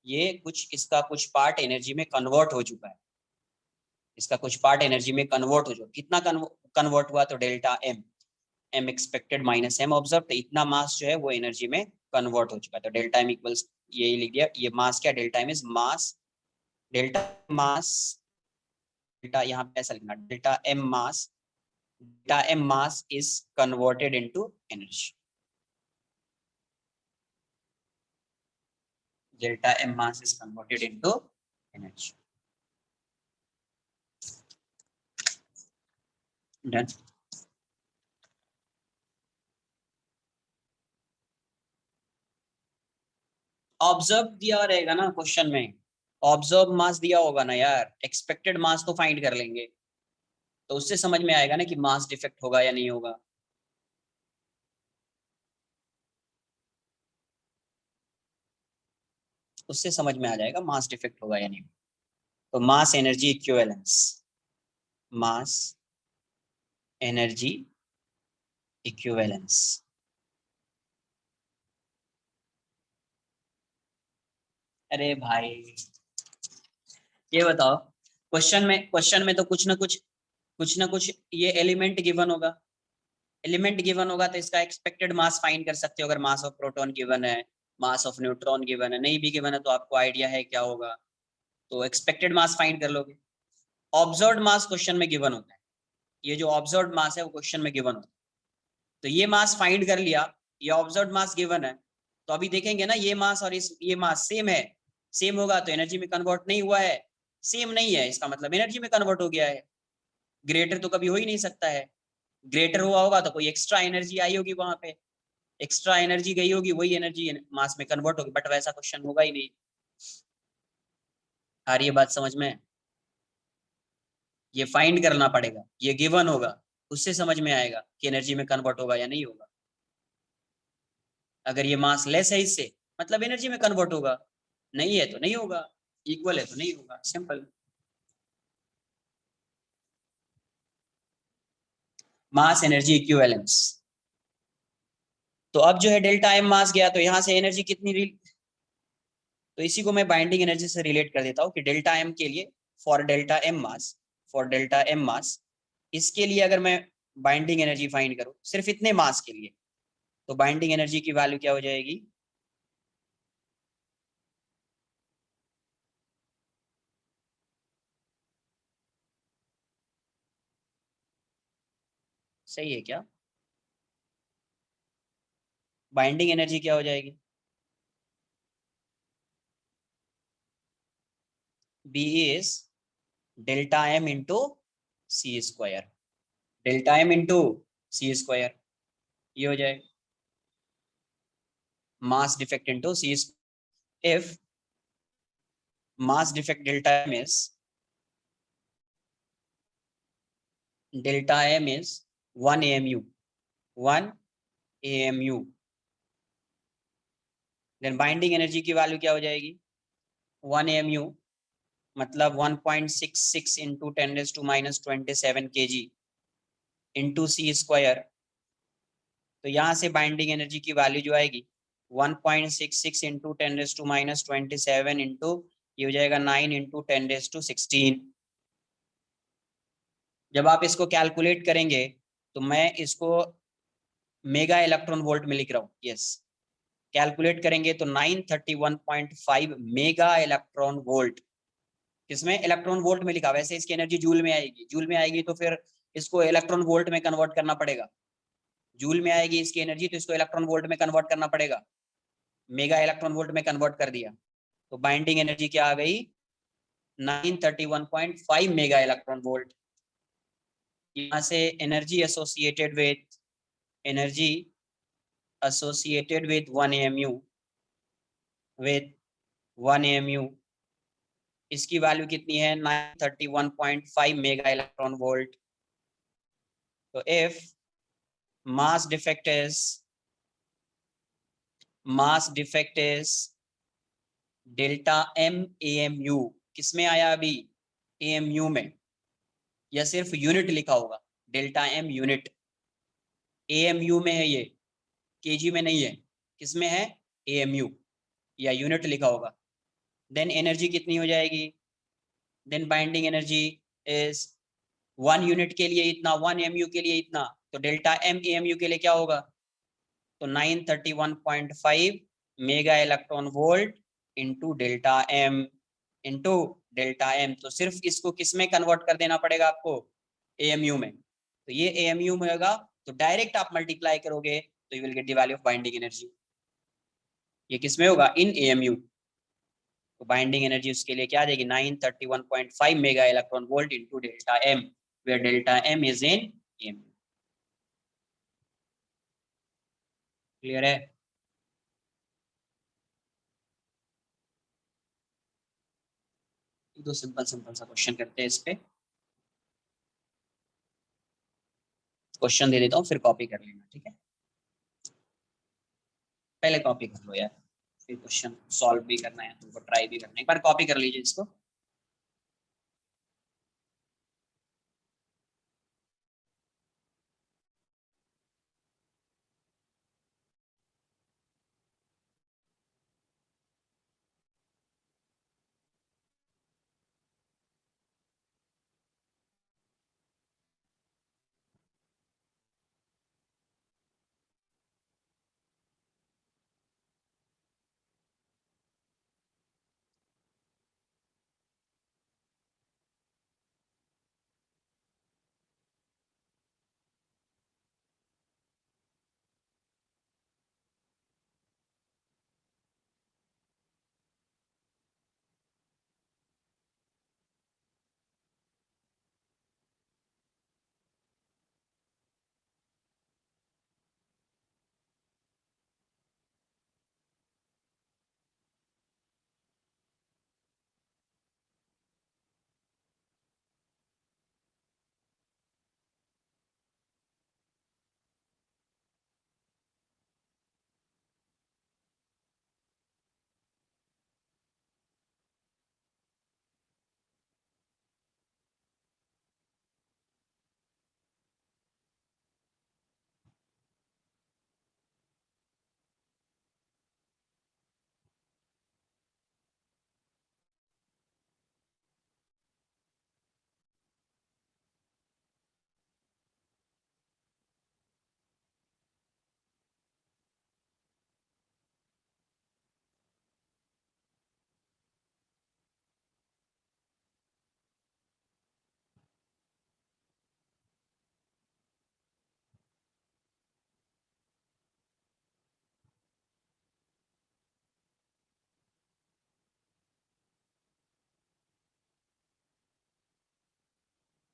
ये कुछ इसका कुछ पार्ट एनर्जी में कन्वर्ट हो चुका है, इसका कुछ पार्ट एनर्जी में कन्वर्ट हो चुका। कितना कन्वर्ट हुआ? तो delta M, M expected minus M observe, तो इतना मास जो है वो एनर्जी में कन्वर्ट हो चुका है। तो डेल्टा एम इक्वल्स, यही लिख दिया, ये मास क्या? Delta M is mass, delta mass, delta यहाँ पे ऐसा लिखना, delta M mass, delta M mass is converted into energy, delta M mass is converted into energy. Done. Observe दिया रहेगा ना क्वेश्चन में, ऑब्जर्व मास दिया होगा ना यार, एक्सपेक्टेड मास तो फाइंड कर लेंगे, तो उससे समझ में आएगा ना कि मास डिफेक्ट होगा या नहीं होगा। उससे समझ में आ जाएगा मास डिफेक्ट होगा या नहीं। तो mass energy equivalence, mass energy equivalence. अरे भाई ये बताओ, क्वेश्चन में तो कुछ ना कुछ ये एलिमेंट गिवन होगा, एलिमेंट गिवन होगा तो इसका एक्सपेक्टेड मास फाइंड कर सकते हो। अगर मास ऑफ प्रोटॉन गिवन है, मास ऑफ न्यूट्रॉन गिवन है, नहीं भी गिवन है तो आपको आइडिया है क्या होगा, तो एक्सपेक्टेड मास फाइंड कर लोगे। ऑब्जर्व्ड मास क्वेश्चन में गिवन होता है, ये जो ऑब्जर्व्ड मास है वो क्वेश्चन में गिवन होता है। तो ये मास फाइंड कर लिया, ये ऑब्जर्व्ड मास गिवन है, तो अभी देखेंगे ना ये मास और इस ये मास सेम है, सेम होगा तो एनर्जी में कन्वर्ट नहीं हुआ है, सेम नहीं है इसका मतलब एनर्जी में कन्वर्ट हो गया है। ग्रेटर तो कभी हो ही नहीं सकता है, ग्रेटर हुआ होगा तो कोई एक्स्ट्रा एनर्जी आई होगी वहां पे, एक्स्ट्रा एनर्जी गई होगी, वही एनर्जी मास में कन्वर्ट होगी, बट वैसा क्वेश्चन होगा ही नहीं। आ रही है बात समझ में? ये फाइंड करना पड़ेगा, ये गिवन होगा, उससे समझ में आएगा कि एनर्जी में कन्वर्ट होगा या नहीं होगा। अगर ये मास लेस है इससे, मतलब एनर्जी में कन्वर्ट होगा, नहीं है तो नहीं होगा, इक्वल है तो नहीं होगा, सिंपल। Mass energy equivalence. तो अब जो है डेल्टा एम मास गया तो यहाँ से एनर्जी कितनी तो इसी को मैं बाइंडिंग एनर्जी से रिलेट कर देता हूँ कि डेल्टा एम के लिए, for delta M mass, for delta M mass, इसके लिए अगर मैं बाइंडिंग एनर्जी फाइंड करूँ सिर्फ इतने मास के लिए, तो बाइंडिंग एनर्जी की वैल्यू क्या हो जाएगी? सही है क्या? बाइंडिंग एनर्जी क्या हो जाएगी? B is delta M into C square, delta M into C square, ये हो जाएगा mass defect into C. If mass defect delta M is 1 AMU, 1 AMU, then binding energy की वैल्यू क्या हो जाएगी? 1 AMU मतलब 1.66 into 10⁻⁻27 kg into C square. तो यहाँ से बाइंडिंग एनर्जी की वैल्यू जो आएगी 1.66 इंटू 10⁻⁻27 इंटू ये हो जाएगा 9 इंटू 10⁻16। जब आप इसको कैलकुलेट करेंगे तो मैं इसको मेगा इलेक्ट्रॉन वोल्ट में लिख रहा हूँ। यस, कैलकुलेट करेंगे तो 931.5 मेगा इलेक्ट्रॉन वोल्ट। किसमें? इलेक्ट्रॉन वोल्ट में लिखा। वैसे इसकी एनर्जी जूल में आएगी, जूल में आएगी तो फिर इसको इलेक्ट्रॉन वोल्ट में कन्वर्ट करना पड़ेगा। जूल में आएगी इसकी एनर्जी तो इसको इलेक्ट्रॉन वोल्ट में कन्वर्ट करना पड़ेगा। मेगा इलेक्ट्रॉन वोल्ट में कन्वर्ट कर दिया तो बाइंडिंग एनर्जी क्या आ गई? 931.5 मेगा इलेक्ट्रॉन वोल्ट। यहाँ से एनर्जी एसोसिएटेड विद 1 AMU इसकी वैल्यू कितनी है? 931.5 मेगा इलेक्ट्रॉन वोल्ट। तो if mass defect is delta M AMU, किसमें आया अभी? AMU में, या सिर्फ यूनिट लिखा होगा? डेल्टा M यूनिट, AMU में है ये, केजी में नहीं है। किसमें है? AMU या यूनिट लिखा होगा। देन एनर्जी कितनी हो जाएगी? Then binding energy is 1 unit के लिए इतना, 1 AMU के लिए इतना, तो डेल्टा M AMU के लिए क्या होगा? तो 931.5 mega electron volt into delta M तो सिर्फ इसको किस में कन्वर्ट कर देना पड़ेगा आपको? AMU में। तो ये AMU में होगा तो डायरेक्ट आप मल्टीप्लाई करोगे तो you will get the value of binding energy. ये किस में होगा? In AMU। तो बाइंडिंग एनर्जी उसके लिए क्या आ जाएगी? 931.5 mega electron volt into delta M, where delta M is in AMU। Clear है? दो सिंपल सा क्वेश्चन करते हैं इस पे। क्वेश्चन दे देता हूँ फिर कॉपी कर लेना, ठीक है? पहले कॉपी कर लो यार, फिर क्वेश्चन सॉल्व भी करना है तुमको, ट्राई भी करना है। एक बार कॉपी कर लीजिए इसको।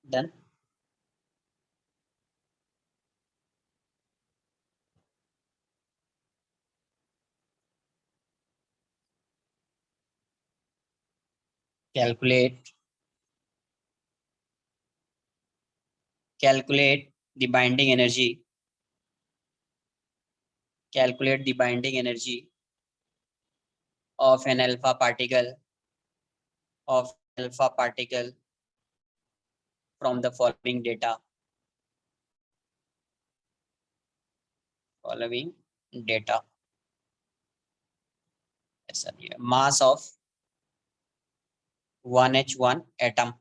Done. Calculate the binding energy, calculate the binding energy of an alpha particle from the following data. ऐसा दिया मास of 1H1 atom.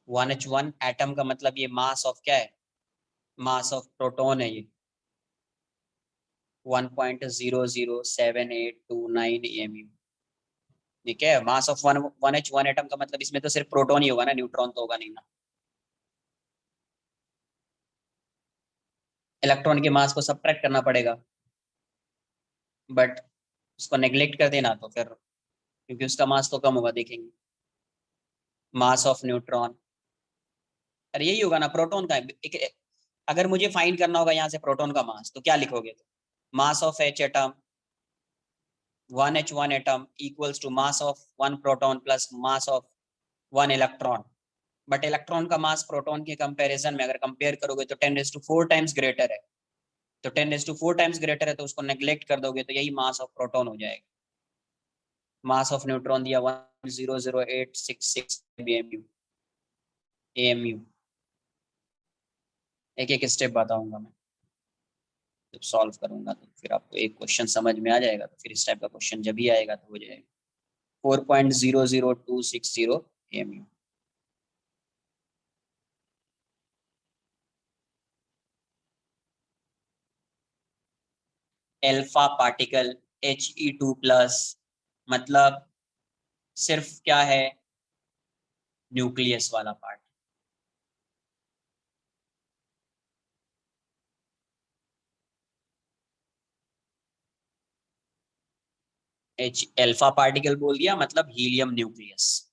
1H1 atom का मतलब ये मास ऑफ क्या है, मास ऑफ प्रोटॉन है ये 1.00782 एमयू। ठीक है, मास ऑफ 1H1 एटम का मतलब इसमें तो सिर्फ प्रोटॉन ही होगा ना, न्यूट्रॉन तो होगा नहीं ना। इलेक्ट्रॉन के मास को सब्ट्रैक्ट करना पड़ेगा, बट उसको नेग्लेक्ट कर देना तो फिर, क्योंकि उसका मास तो कम होगा, देखेंगे मास ऑफ न्यूट्रॉन। अरे यही होगा ना प्रोटॉन का अगर मुझे फाइंड करना होगा यहाँ से प्रोटॉन का मास तो क्या लिखोगे, तो mass of H atom 1H1 atom equals to mass of 1 proton plus mass of 1 electron. But electron का मास प्रोटॉन के कंपैरिजन में अगर कंपेयर करोगे तो 10⁴ टाइम्स ग्रेटर है। तो 10⁴ टाइम्स ग्रेटर है तो उसको नेग्लेक्ट कर दोगे तो यही मास ऑफ प्रोटॉन हो जाएगा। मास ऑफ न्यूट्रॉन दिया 1008666 एएमयू। एक एक स्टेप बताऊंगा मैं जब सॉल्व करूंगा, तो फिर आपको एक क्वेश्चन समझ में आ जाएगा, तो फिर इस टाइप का क्वेश्चन जब भी आएगा तो हो जाएगा। 4.00260 एएमयू। एल्फा पार्टिकल He2+ मतलब सिर्फ क्या है, न्यूक्लियस वाला पार्ट। एच एल्फा पार्टिकल बोल दिया मतलब हीलियम न्यूक्लियस,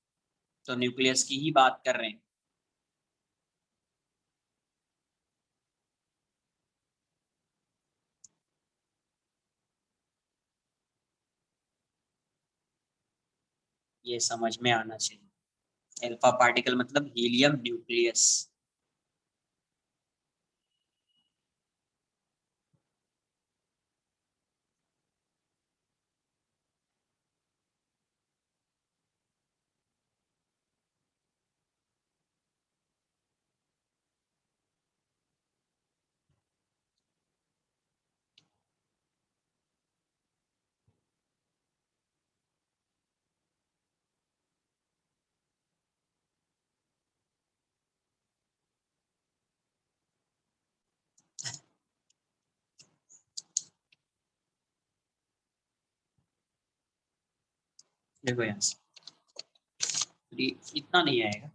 तो न्यूक्लियस की ही बात कर रहे हैं। ये समझ में आना चाहिए, एल्फा पार्टिकल मतलब हीलियम न्यूक्लियस। देखो यहाँ से इतना नहीं आएगा,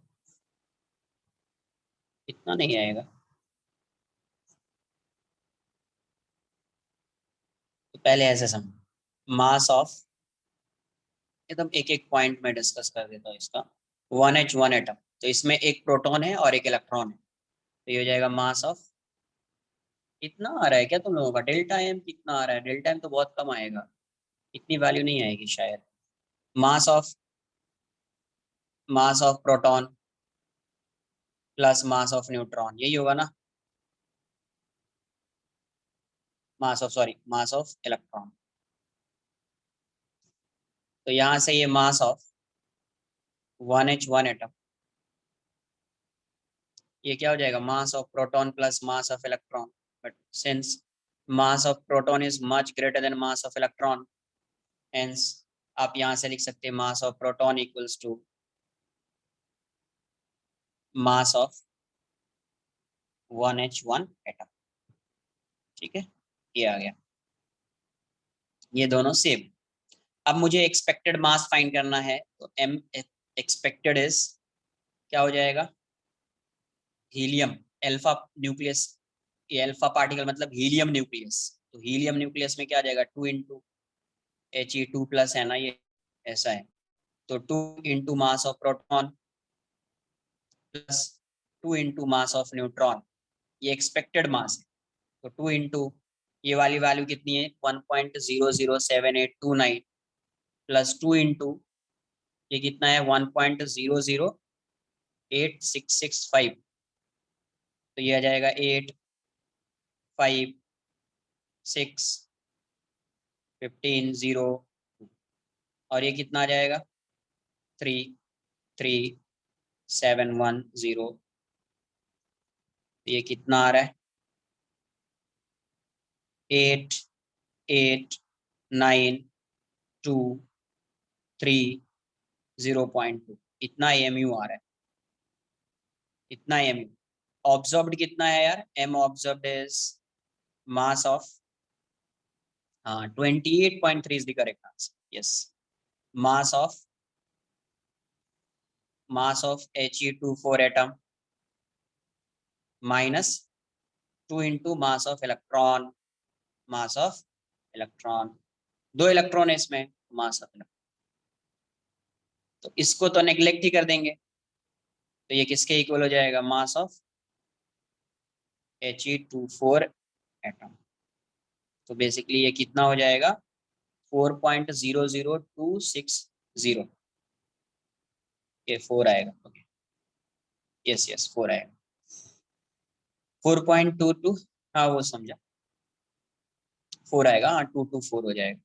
इतना नहीं आएगा। तो पहले ऐसे समझो, मास ऑफ, एकदम एक एक पॉइंट में डिस्कस कर देता हूँ इसका। 1H1 एटम, तो इसमें एक प्रोटॉन है और एक इलेक्ट्रॉन है, तो ये हो जाएगा मास ऑफ, कितना आ रहा है क्या तुम लोगों का, डेल्टा एम कितना आ रहा है, डेल्टा एम तो बहुत कम आएगा, इतनी वैल्यू नहीं आएगी शायद। मास of proton plus mass of neutron, यही होगा ना, mass of, sorry, mass of electron. तो यहाँ से ये मास ऑफ 1H1 एटम, ये क्या हो जाएगा, mass of proton plus mass of electron. But since mass of proton is much greater than mass of electron, hence आप यहाँ से लिख सकते हैं mass of proton equals to mass of 1H1 atom. ठीक है, ये आ गया, ये दोनों सेम। अब मुझे एक्सपेक्टेड मास फाइंड करना है, तो एम एक्सपेक्टेड इज क्या हो जाएगा, हीलियम एल्फा न्यूक्लियस, ये अल्फा पार्टिकल मतलब हीलियम न्यूक्लियस, तो हीलियम न्यूक्लियस में क्या आ जाएगा, 2 इंटू He2+ है ना ये, ऐसा है। तो 2 into mass of proton plus 2 into mass of neutron, ये एक्सपेक्टेड मास है। तो 2 इंटू ये वाली वैल्यू कितनी है, 1.00782 9 प्लस 2 इंटू ये कितना है, 1.00866 5, तो ये आ जाएगा 8 5 6 15 0, और ये कितना आ जाएगा, 3 3 7 1 0, ये कितना आ रहा है, 8 8 9 2 3 0.2 इतना एमयू आ रहा है, इतना एमयू। ऑब्जर्व्ड कितना है यार, M observed is mass of, हाँ 28.3 is the correct answer, yes. Mass of, mass of He24 atom minus 2 into mass of electron, mass of electron, दो इलेक्ट्रॉन है इसमें, मास ऑफ इलेक्ट्रॉन। तो इसको तो नेग्लेक्ट ही कर देंगे, तो ये किसके इक्वल हो जाएगा, मास ऑफ He24 एटम। तो बेसिकली ये कितना हो जाएगा, 4.00260, ये 4 आएगा, ओके, यस यस 4 आएगा, 4.22, हाँ वो समझा, 4 आएगा, हाँ 224 हो जाएगा।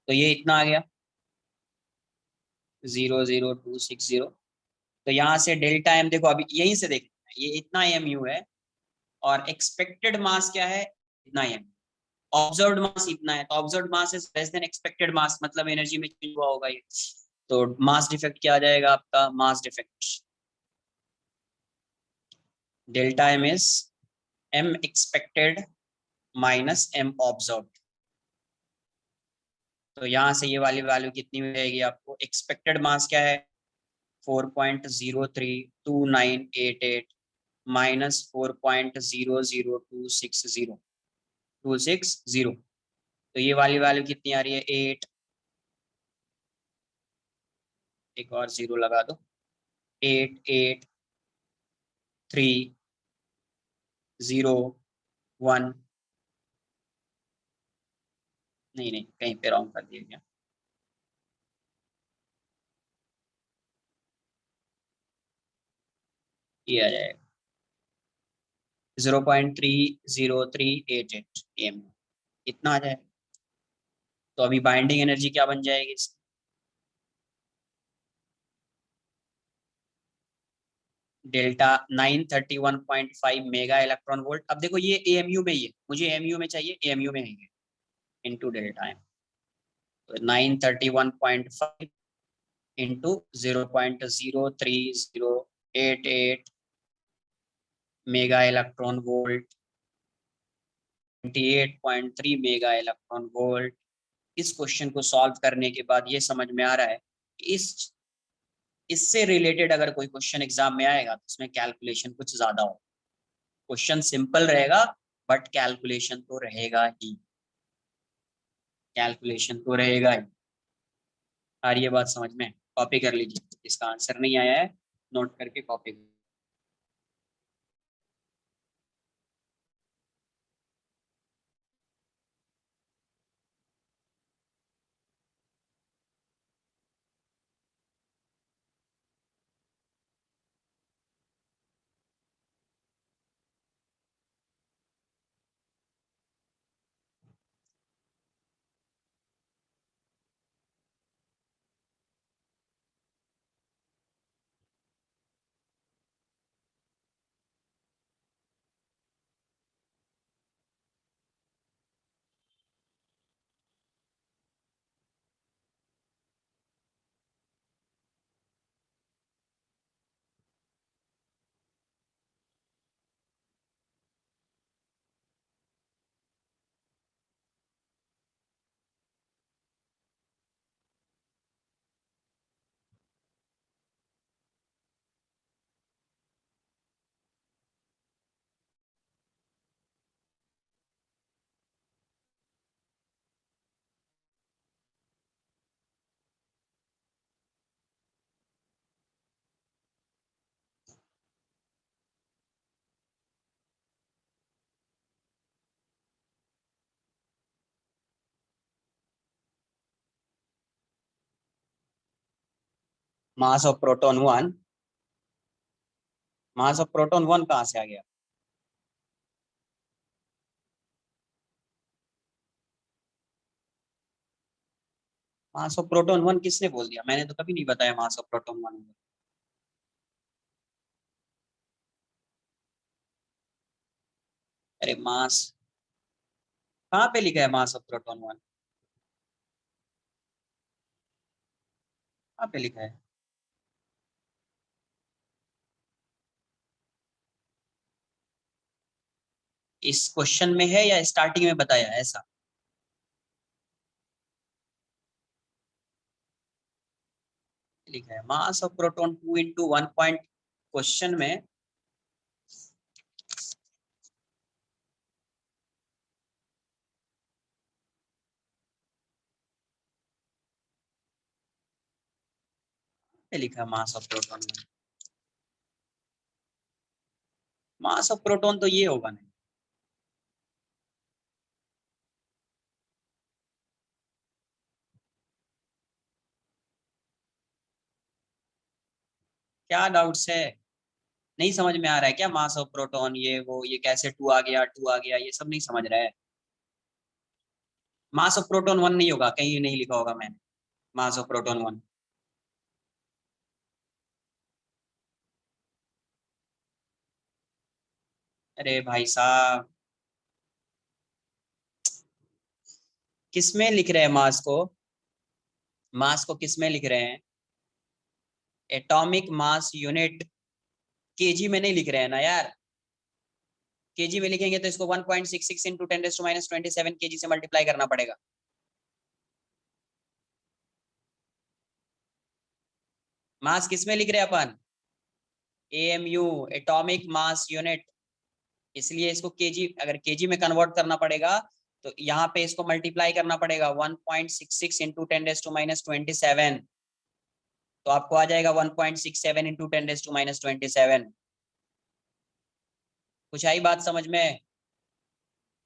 तो ये इतना आ गया 00260। तो यहाँ से डेल्टा एम देखो, अभी यहीं से देखना है, ये इतना एम यू है और एक्सपेक्टेड मास क्या है, इतना एम। ऑब्जर्व्ड मास इतना है, तो observed mass is less than expected mass, मतलब एनर्जी में चेंज हुआ होगा ये। तो मास डिफेक्ट क्या आ जाएगा आपका, mass defect delta M is M expected minus M observed. तो यहाँ से ये वाली वैल्यू कितनी हो जाएगी आपको, एक्सपेक्टेड मास क्या है 4.0329888 माइनस 4.00260 तो ये वाली वैल्यू कितनी आ रही है 8, एक और 0 लगा दो, 8830 1, नहीं नहीं कहीं पे रॉन्ग कर दिया गया, ये आ जाएगा 0.30388 एम, इतना आ जाएगा। तो अभी बाइंडिंग एनर्जी क्या बन जाएगी, डेल्टा 931.5 मेगा इलेक्ट्रॉन वोल्ट। अब देखो ये एएमयू में ही है, मुझे एएमयू में चाहिए, एएमयू में है इनटू डेल्टा एम, तो 931.5 into 0.03088 mega electron volt, 28.3 mega electron volt. इस क्वेश्चन को सॉल्व करने के बाद ये समझ में आ रहा है कि इससे रिलेटेड अगर कोई क्वेश्चन एग्जाम में आएगा तो उसमें कैलकुलेशन कुछ ज्यादा हो। क्वेश्चन सिंपल रहेगा बट कैलकुलेशन तो रहेगा ही, कैलकुलेशन तो रहेगा ही। आ रही है बात समझ में, कॉपी कर लीजिए, इसका आंसर नहीं आया है नोट करके copy. Mass of proton 1, mass of proton 1 कहाँ से आ गया, मास ऑफ प्रोटॉन 1 किसने बोल दिया, मैंने तो कभी नहीं बताया मास ऑफ प्रोटॉन 1। अरे मास कहाँ पे लिखा है मास ऑफ प्रोटॉन 1, कहाँ पे लिखा है? इस क्वेश्चन में है या स्टार्टिंग में बताया ऐसा? लिखा है मास ऑफ प्रोटॉन 2 × 1 पॉइंट, क्वेश्चन में लिखा है मास ऑफ प्रोटॉन में। मास ऑफ प्रोटॉन तो ये होगा नहीं। क्या डाउट्स है? नहीं समझ में आ रहा है क्या? मास ऑफ प्रोटॉन ये वो, ये कैसे 2 आ गया 2 आ गया, ये सब नहीं समझ रहा है? मास ऑफ प्रोटॉन 1 नहीं होगा, कहीं नहीं लिखा होगा मैंने मास ऑफ प्रोटॉन 1। अरे भाई साहब, किसमें लिख रहे हैं मास को? मास को किसमें लिख रहे हैं? एटॉमिक मास यूनिट, केजी में नहीं लिख रहे हैं ना यार। केजी में लिखेंगे तो इसको 1.66 इंटू 10⁻27 केजी से मल्टीप्लाई करना पड़ेगा। मास किसमें लिख रहे हैं अपन? AMU, atomic mass unit. इसलिए इसको केजी, अगर केजी में कन्वर्ट करना पड़ेगा तो यहाँ पे इसको मल्टीप्लाई करना पड़ेगा 1.66 इंटू 10⁻27। तो आपको आ जाएगा 1.67 इंटू 10⁻27। कुछ आई बात समझ में?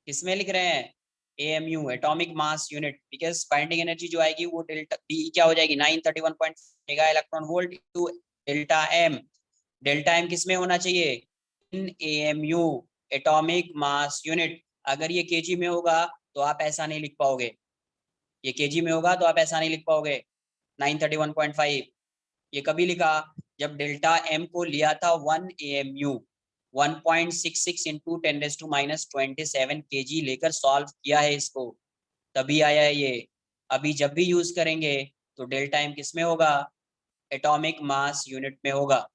किसमें लिख रहे हैं? AMU, atomic mass unit, because binding energy जो आएगी वो डेल्टा बी क्या हो जाएगी, 931 mega electron volt to delta M. Delta M किसमें होना चाहिए? In AMU, atomic mass unit. अगर ये केजी में होगा तो आप ऐसा नहीं लिख पाओगे, ये केजी में होगा तो आप ऐसा नहीं लिख पाओगे 931.5। ये कभी लिखा? जब डेल्टा एम को लिया था 1 AMU, 1.66 इंटू 10⁻27 केजी लेकर सॉल्व किया है इसको, तभी आया है ये। अभी जब भी यूज करेंगे तो डेल्टा एम किस में होगा? एटॉमिक मास यूनिट में होगा।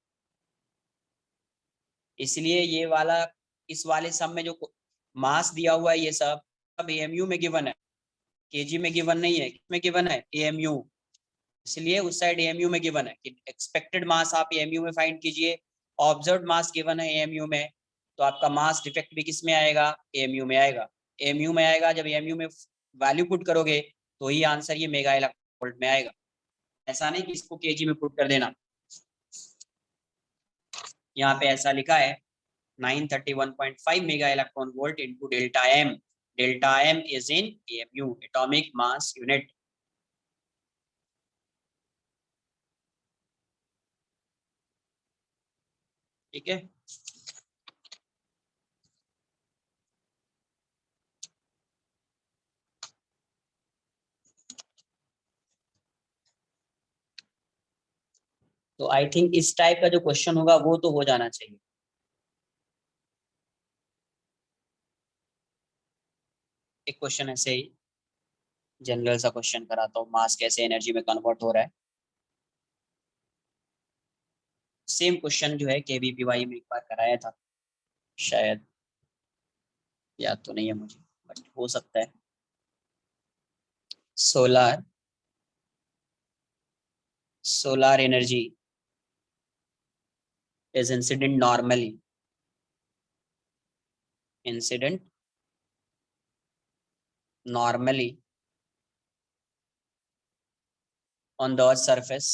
इसलिए ये वाला, इस वाले सब में जो मास दिया हुआ है ये सब एएमयू में गिवन है, केजी में गिवन नहीं है। किसमें गिवन है? एएमयू। इसलिए उस साइड एएमयू में गिवन है कि एक्सपेक्टेड मास आप एएमयू में फाइंड कीजिए, ऑब्जर्व्ड मास गिवन है एएमयू में, तो आपका मास डिफेक्ट भी किस में आएगा? एएमयू में आएगा। एएमयू में आएगा, जब एएमयू में वैल्यू पुट करोगे तो ही आंसर ये मेगा इलेक्ट्रॉन वोल्ट में आएगा। ऐसा नहीं कि इसको केजी में पुट कर देना। यहाँ पे ऐसा लिखा है 931.5 mega electron volt into delta M. Delta M is in AMU, atomic mass unit. ठीक है। तो आई थिंक इस टाइप का जो क्वेश्चन होगा वो तो हो जाना चाहिए। एक क्वेश्चन ऐसे ही जनरल सा क्वेश्चन कराता हूँ, मास कैसे एनर्जी में कन्वर्ट हो रहा है। सेम क्वेश्चन जो है केवीपीवाई में एक बार कराया था, शायद याद तो नहीं है मुझे, बट हो सकता है। Solar solar energy is incident incident normally on the earth surface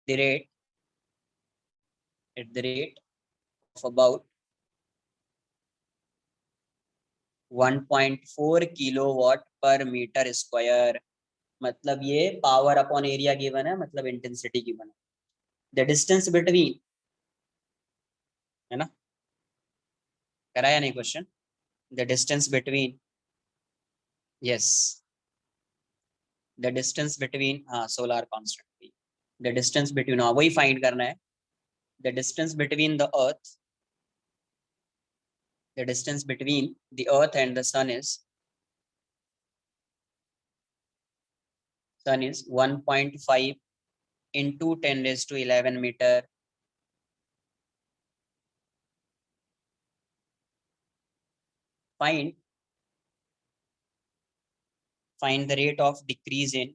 the rate at the rate of about 1.4 kilowatt per metre square. मतलब ये पावर अपॉन एरिया गिवन है, मतलब इंटेंसिटी गिवन है। द डिस्टेंस बिटवीन, है ना, कराया नहीं question? The distance between, yes, the distance between, हाँ solar constant, the distance between, हाँ वही फाइंड करना है। The distance between the earth, the distance between the earth and the sun is 1.5 into 10 raised to 11 meter. Find the rate of decrease in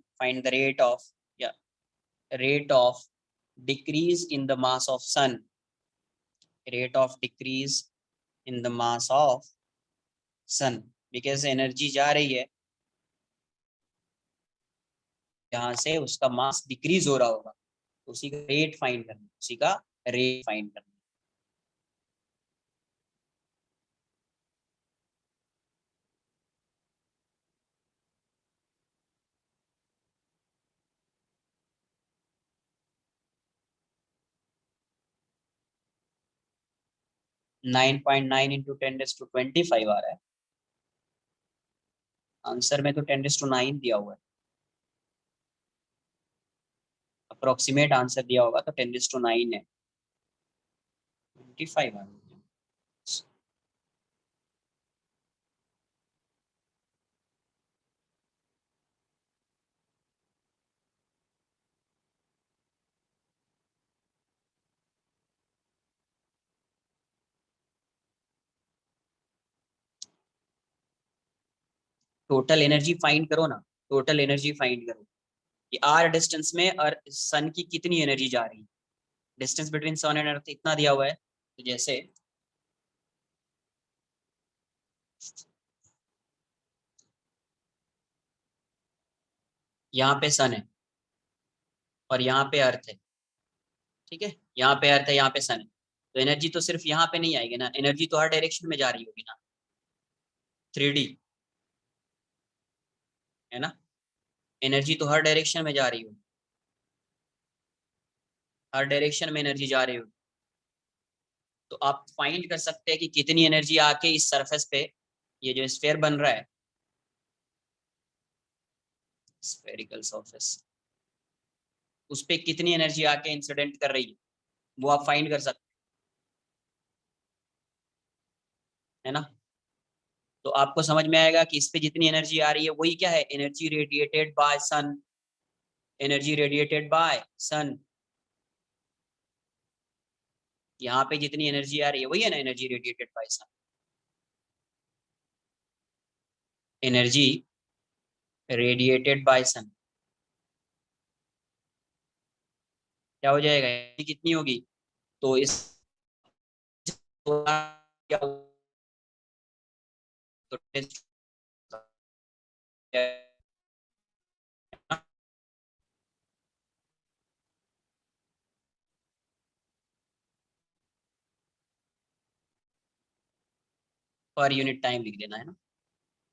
rate of decrease in the mass of sun. Rate of decrease in the mass of sun, because energy जा रही है यहाँ से, उसका मास decrease हो रहा होगा, उसी का रेट फाइंड करना, 9.9 इंटू 10⁻25 आ रहा है आंसर में, तो 10⁻9 दिया हुआ है, अप्रोक्सीमेट आंसर दिया होगा तो 10⁻9 है, 25 आ रहा है। टोटल एनर्जी फाइंड करो ना, टोटल एनर्जी फाइंड करो कि आर डिस्टेंस में सन की कितनी एनर्जी जा रही है। Distance between sun and earth इतना दिया हुआ है, तो जैसे यहाँ पे सन है और यहाँ पे अर्थ है, ठीक है, यहाँ पे अर्थ है, यहाँ पे सन है, तो एनर्जी तो सिर्फ यहाँ पे नहीं आएगी ना, एनर्जी तो हर डायरेक्शन में जा रही होगी ना, 3D है ना, एनर्जी तो हर डायरेक्शन में जा रही होगी, हर डायरेक्शन में एनर्जी जा रही होगी, तो आप फाइंड कर सकते हैं कि कितनी एनर्जी आके इस सरफेस पे, ये जो स्फीयर बन रहा है, स्फेरिकल सरफेस, उस पे कितनी एनर्जी आके इंसिडेंट कर रही है, वो आप फाइंड कर सकते हैं ना। तो आपको समझ में आएगा कि इस पे जितनी एनर्जी आ रही है वही क्या है, एनर्जी रेडिएटेड बाय सन, एनर्जी रेडिएटेड बाय सन, यहाँ पे जितनी एनर्जी आ रही है वही है ना एनर्जी रेडिएटेड बाय सन, एनर्जी रेडिएटेड बाय सन क्या हो जाएगा, एनर्जी कितनी होगी, तो इस क्या तो पर यूनिट टाइम लिख देना है ना,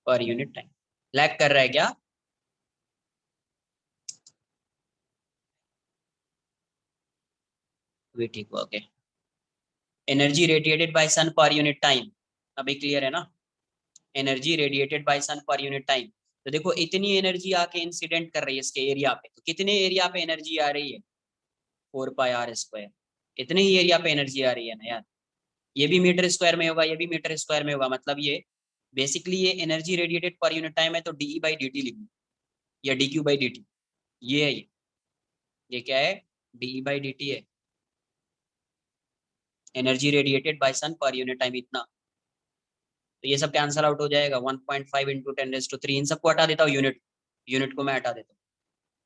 पर यूनिट टाइम। लैग कर रहा है क्या, भी ठीक हुआ, ओके। एनर्जी रेडिएटेड बाय सन पर यूनिट टाइम, अभी क्लियर है ना, एनर्जी रेडिएटेड बाय सन पर यूनिट टाइम। तो देखो इतनी एनर्जी आके इंसिडेंट कर रही है इसके एरिया पे, तो कितने एरिया पे एनर्जी आ रही है, 4πr², इतने ही एरिया पे एनर्जी आ रही है ना यार, ये भी मीटर स्क्वायर में होगा, ये भी मीटर स्क्वायर में होगा, मतलब ये बेसिकली ये energy radiated per unit time है, तो DE/dt लिखना या dQ/dt, ये है, ये क्या है, DE/dt है, एनर्जी रेडिएटेड बाय सन पर यूनिट टाइम इतना। तो ये सब कैंसल आउट हो जाएगा, 1.5 इंटू 10⁻³ इन सबको हटा देता हूँ, यूनिट को मैं हटा देता हूँ,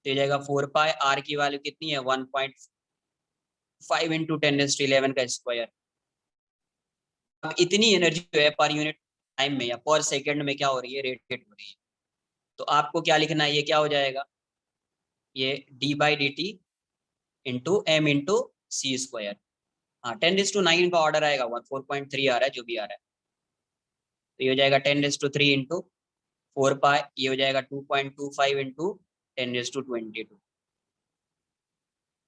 तो ये जाएगा 4π, आर की वैल्यू कितनी है 1.5 इंटू 10⁻11 का स्क्वायर। अब इतनी एनर्जी जो है पर यूनिट टाइम में या पर सेकंड में क्या हो रही है, रेडिएट हो रही है, तो आपको क्या लिखना है, ये क्या हो जाएगा, ये D/dt into M into C square. हाँ 10⁻9 का ऑर्डर आएगा, 4.3 आ रहा है, जो भी आ रहा है, तो ये हो जाएगा 10⁻3 इंटू 4π, ये हो जाएगा 2.25 इंटू 10⁻22।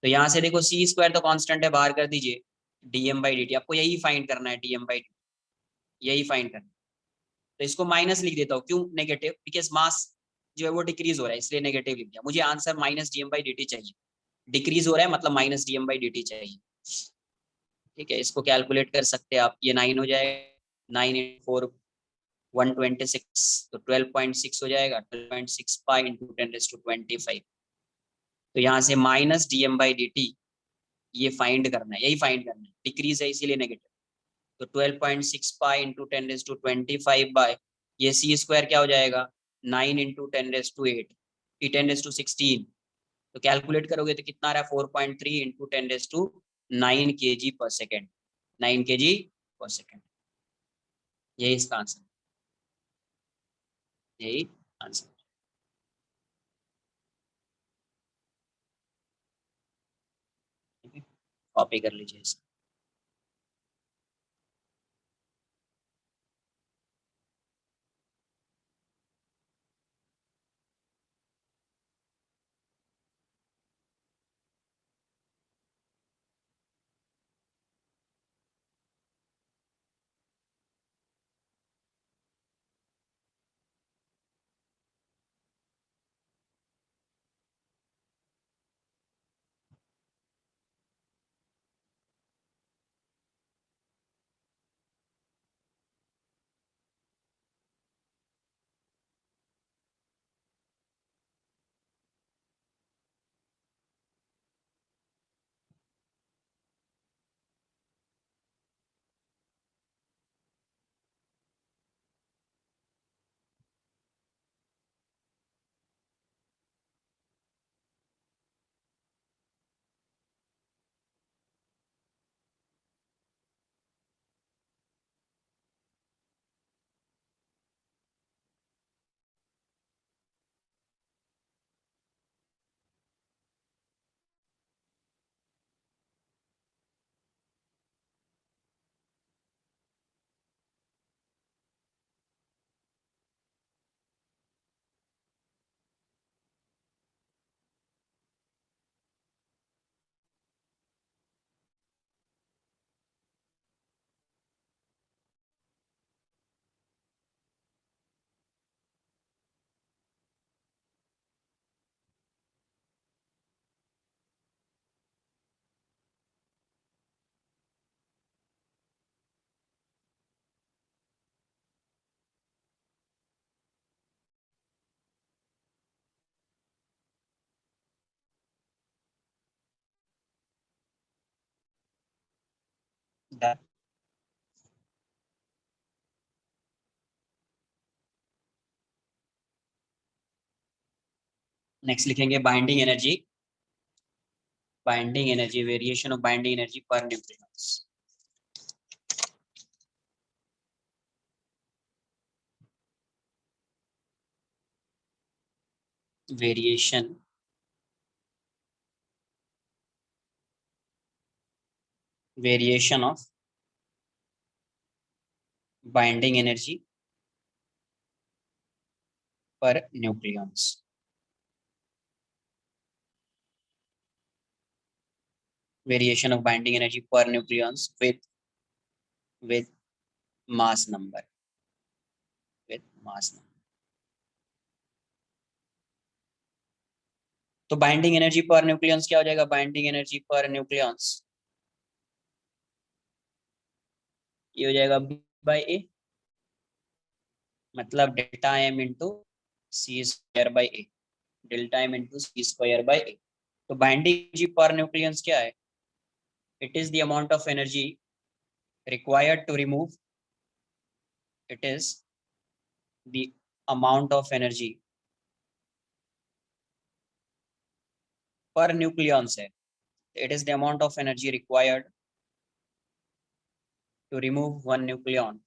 तो यहाँ से देखो सी स्क्वायर तो कांस्टेंट है, बाहर कर दीजिए, dm/dt, आपको यही फाइंड करना है, dm/dt यही फाइंड करना है, तो इसको माइनस लिख देता हूँ, क्यों नेगेटिव, बिकॉज मास जो है वो डिक्रीज हो रहा है, इसलिए नेगेटिव लिख दिया, मुझे आंसर -dm/dt चाहिए, डिक्रीज हो रहा है मतलब -dm/dt चाहिए, ठीक है, इसको कैलकुलेट कर सकते हैं आप, ये 9 हो जाएगा, 9 इंटू 4 126, तो 12.6 हो जाएगा। 12.6 पाई इंटू 10⁻25। तो यहाँ से माइनस dm/dt ये फाइंड करना है, यही फाइंड करना है, डिक्रीज है इसीलिए नेगेटिव। तो 12.6 पाई इंटू 10⁻25 बाय ये सी स्क्वायर क्या हो जाएगा 9 इंटू 10⁻8 10⁻16। तो कैलकुलेट करोगे तो कितना आ रहा है 4.3 इंटू 10⁻9 kg पर सेकेंड, 9 kg पर सेकेंड। यही इसका आंसर, यही आंसर। कॉपी कर लीजिए इसे। नेक्स्ट लिखेंगे binding energy, binding energy, variation of binding energy per nucleus. Variation variation of binding energy per nucleus. Variation of binding energy per nucleons with mass number, with mass number। तो binding energy per nucleons क्या हो जाएगा, binding energy per nucleons ये हो जाएगा B/A, मतलब delta M into C square by A, delta M into C square by A. तो binding energy per nucleons क्या है, it is the amount of energy required to remove, it is the amount of energy per nucleons है, it is the amount of energy required to remove one nucleon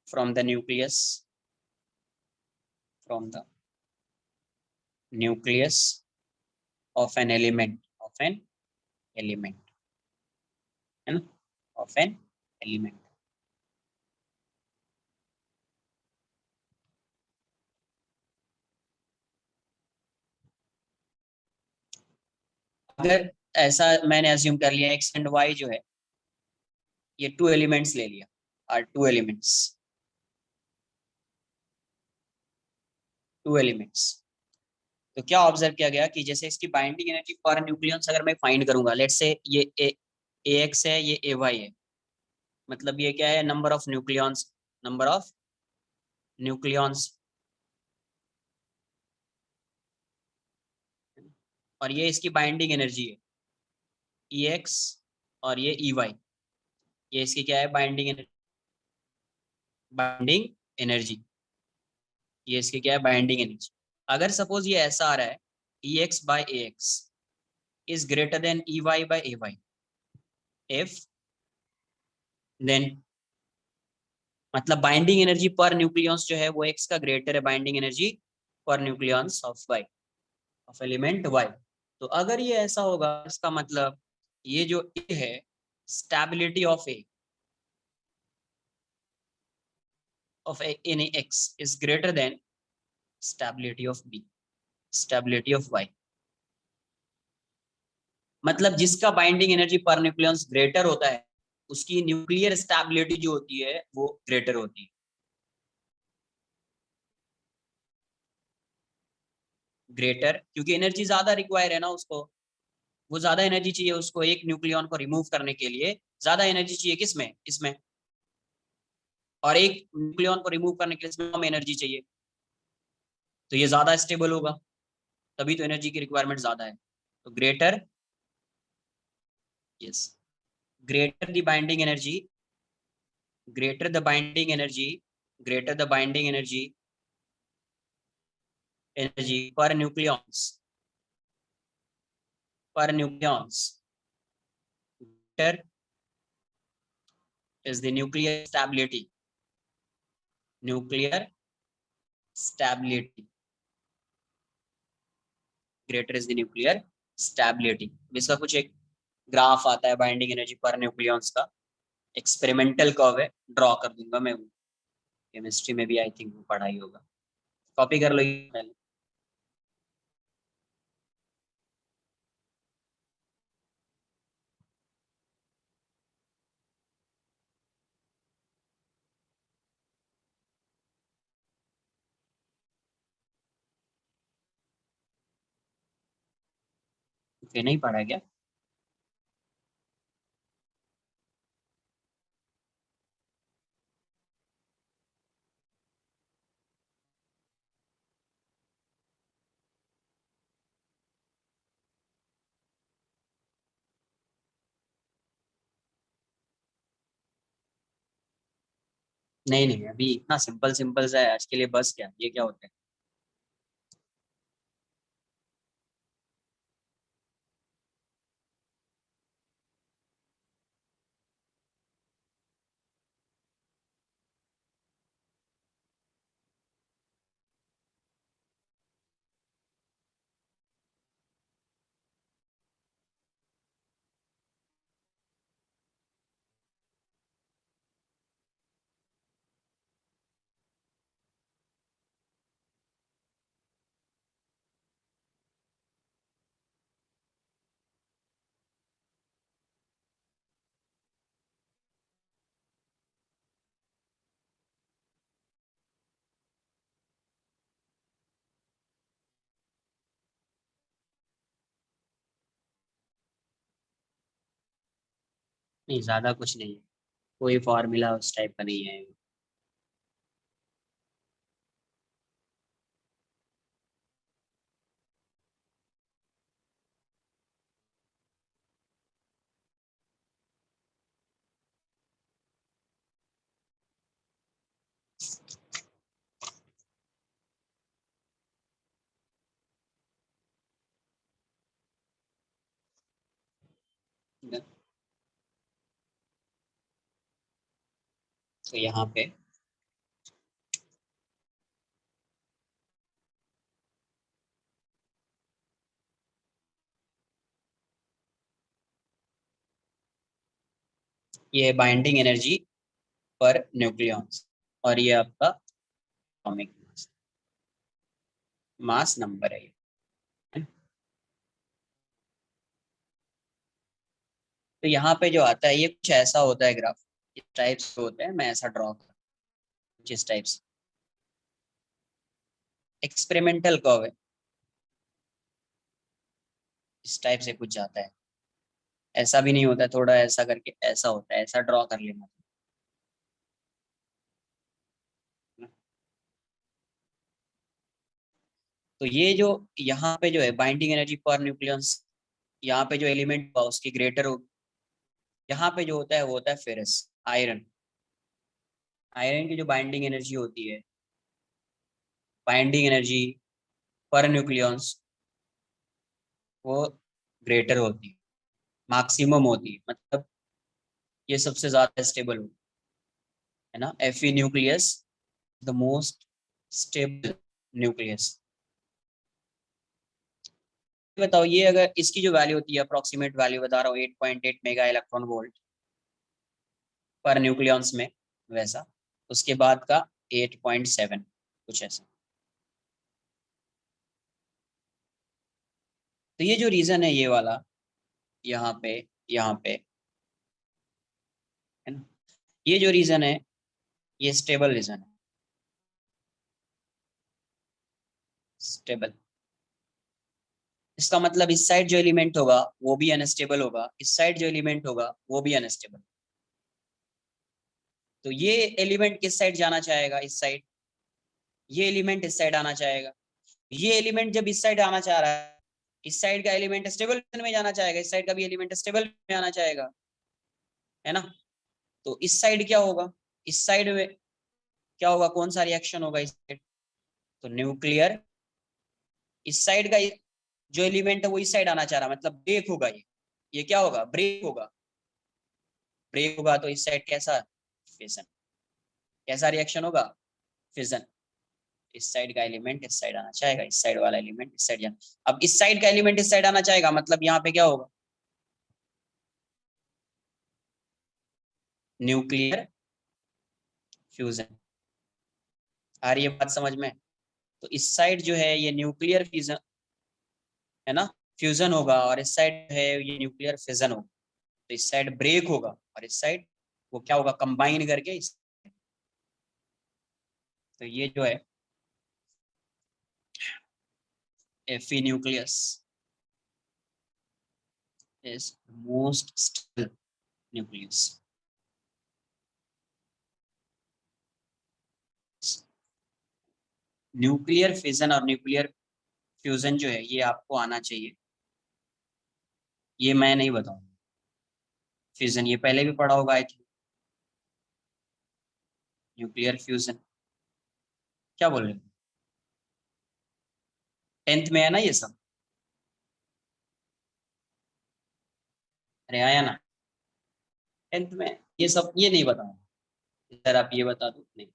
from the nucleus, from the nucleus of an element, of an element, है ना, of an element। अगर ऐसा मैंने assume कर लिया x and Y जो है ये टू एलिमेंट्स ले लिया, are two elements, two elements, तो क्या ऑब्जर्व किया गया कि जैसे इसकी बाइंडिंग एनर्जी पर न्यूक्लियंस अगर मैं फाइंड करूंगा, लेट्स से ये ए एक्स है, ये ए वाई है, मतलब ये क्या है, number of nucleons, number of nucleons, और ये इसकी बाइंडिंग एनर्जी है ई एक्स, और ये ई वाई, ये इसकी क्या है, बाइंडिंग एनर्जी, बाइंडिंग एनर्जी, ये इसकी क्या है, बाइंडिंग एनर्जी। अगर सपोज ये ऐसा आ रहा है, E X by A X is greater than E Y by A Y, if then, मतलब बाइंडिंग एनर्जी पर न्यूक्लियंस जो है वो एक्स का ग्रेटर है binding energy per nucleons of Y, of element Y. तो अगर ये ऐसा होगा, इसका मतलब ये जो ए है, stability of A in X is greater than stability of B, stability of Y. मतलब जिसका binding energy per nucleons greater होता है, उसकी न्यूक्लियर स्टेबिलिटी जो होती है वो ग्रेटर होती है। ग्रेटर क्योंकि एनर्जी ज्यादा रिक्वायर है ना उसको, वो ज्यादा एनर्जी चाहिए उसको, एक न्यूक्लियन को रिमूव करने के लिए ज्यादा एनर्जी चाहिए, किसमें, इसमें, और एक न्यूक्लियन को रिमूव करने के लिए इसमें कम एनर्जी चाहिए, तो ये ज्यादा स्टेबल होगा, तभी तो एनर्जी की रिक्वायरमेंट ज्यादा है। तो greater, yes, greater the binding energy, greater the binding energy, greater the binding energy, energy per nucleons, per nucleons, greater is the nuclear stability, nuclear stability, greater is the nuclear stability। इसका कुछ एक graph आता है binding energy per nucleons का, experimental curve है, draw कर दूंगा मैं, केमिस्ट्री में भी आई थिंक वो पढ़ाई होगा, कॉपी कर लो पहले। फिर नहीं पढ़ा क्या? नहीं नहीं, अभी इतना सिंपल सिंपल सा है आज के लिए, बस क्या ये क्या होता है। नहीं, ज्यादा कुछ नहीं है, कोई फॉर्मूला उस टाइप का नहीं है। तो यहाँ पे ये बाइंडिंग एनर्जी पर न्यूक्लियॉन्स, और ये आपका एटॉमिक मास, मास नंबर है ये। तो यहाँ पे जो आता है ये कुछ ऐसा होता है ग्राफ, इस टाइप से होता है, मैं ऐसा ड्रॉ कर, जिस टाइप से एक्सपेरिमेंटल कर्व है, इस टाइप से कुछ जाता है, ऐसा भी नहीं होता है, थोड़ा ऐसा करके ऐसा होता है, ऐसा ड्रॉ कर लेना। तो ये जो यहाँ पे जो है बाइंडिंग एनर्जी पर न्यूक्लियस, यहाँ पे जो एलिमेंट होगा उसकी ग्रेटर हो, यहाँ पे जो होता है वो होता है फेरस, आयरन। आयरन की जो बाइंडिंग एनर्जी होती है, बाइंडिंग एनर्जी पर न्यूक्लियस, वो ग्रेटर होती है, मैक्सिमम होती है, मतलब ये सबसे ज्यादा स्टेबल होती है ना। Fe nucleus the most stable nucleus. बताओ ये अगर इसकी जो वैल्यू होती है, अप्रोक्सीमेट वैल्यू बता रहा हूँ 8.8 मेगा इलेक्ट्रॉन वोल्ट पर न्यूक्लियंस में, वैसा उसके बाद का 8.7 कुछ ऐसा। तो ये जो रीजन है ये वाला, यहाँ पे, यहाँ पे, है ना, ये जो रीजन है ये स्टेबल रीजन है, स्टेबल। इसका मतलब इस साइड जो एलिमेंट होगा वो भी अनस्टेबल होगा, इस साइड जो एलिमेंट होगा वो भी अनस्टेबल। तो ये एलिमेंट किस साइड जाना चाहेगा, इस साइड, ये एलिमेंट इस साइड आना चाहेगा। ये एलिमेंट जब इस साइड आना चाह रहा है, इस साइड का एलिमेंट स्टेबल में जाना चाहेगा, इस साइड का भी एलिमेंट स्टेबल में आना चाहेगा, है ना। तो इस साइड क्या होगा, इस साइड में क्या होगा, कौन सा रिएक्शन होगा इस साइड, तो न्यूक्लियर, इस साइड का जो एलिमेंट है वो इस साइड आना चाह रहा है, मतलब ब्रेक होगा, ये क्या होगा, ब्रेक होगा। ब्रेक होगा तो इस साइड कैसा, फिजन, कैसा रिएक्शन होगा, फिजन। इस साइड का एलिमेंट इस साइड आना चाहेगा, इस साइड वाला एलिमेंट इस साइड जाना। अब इस साइड का एलिमेंट इस साइड आना चाहेगा, मतलब यहाँ पे क्या होगा, न्यूक्लियर फ्यूजन। आ रही है बात समझ में। तो इस साइड जो है ये न्यूक्लियर फ्यूजन, है ना, फ्यूजन होगा, और इस साइड है ये न्यूक्लियर फिजन होगा। तो इस साइड ब्रेक होगा और इस साइड वो क्या होगा, कंबाइन करके इस। तो ये जो है Fe nucleus is most stable nucleus. Nuclear fission और न्यूक्लियर फ्यूजन जो है ये आपको आना चाहिए, ये मैं नहीं बताऊंगा। फ्यूजन ये पहले भी पढ़ा होगा आई थिंक। न्यूक्लियर फ्यूजन क्या बोल रहे हो, 10th में है ना ये सब। अरे आया ना, 10th में ये सब, ये नहीं बताऊंगा, सर आप ये बता दो नहीं।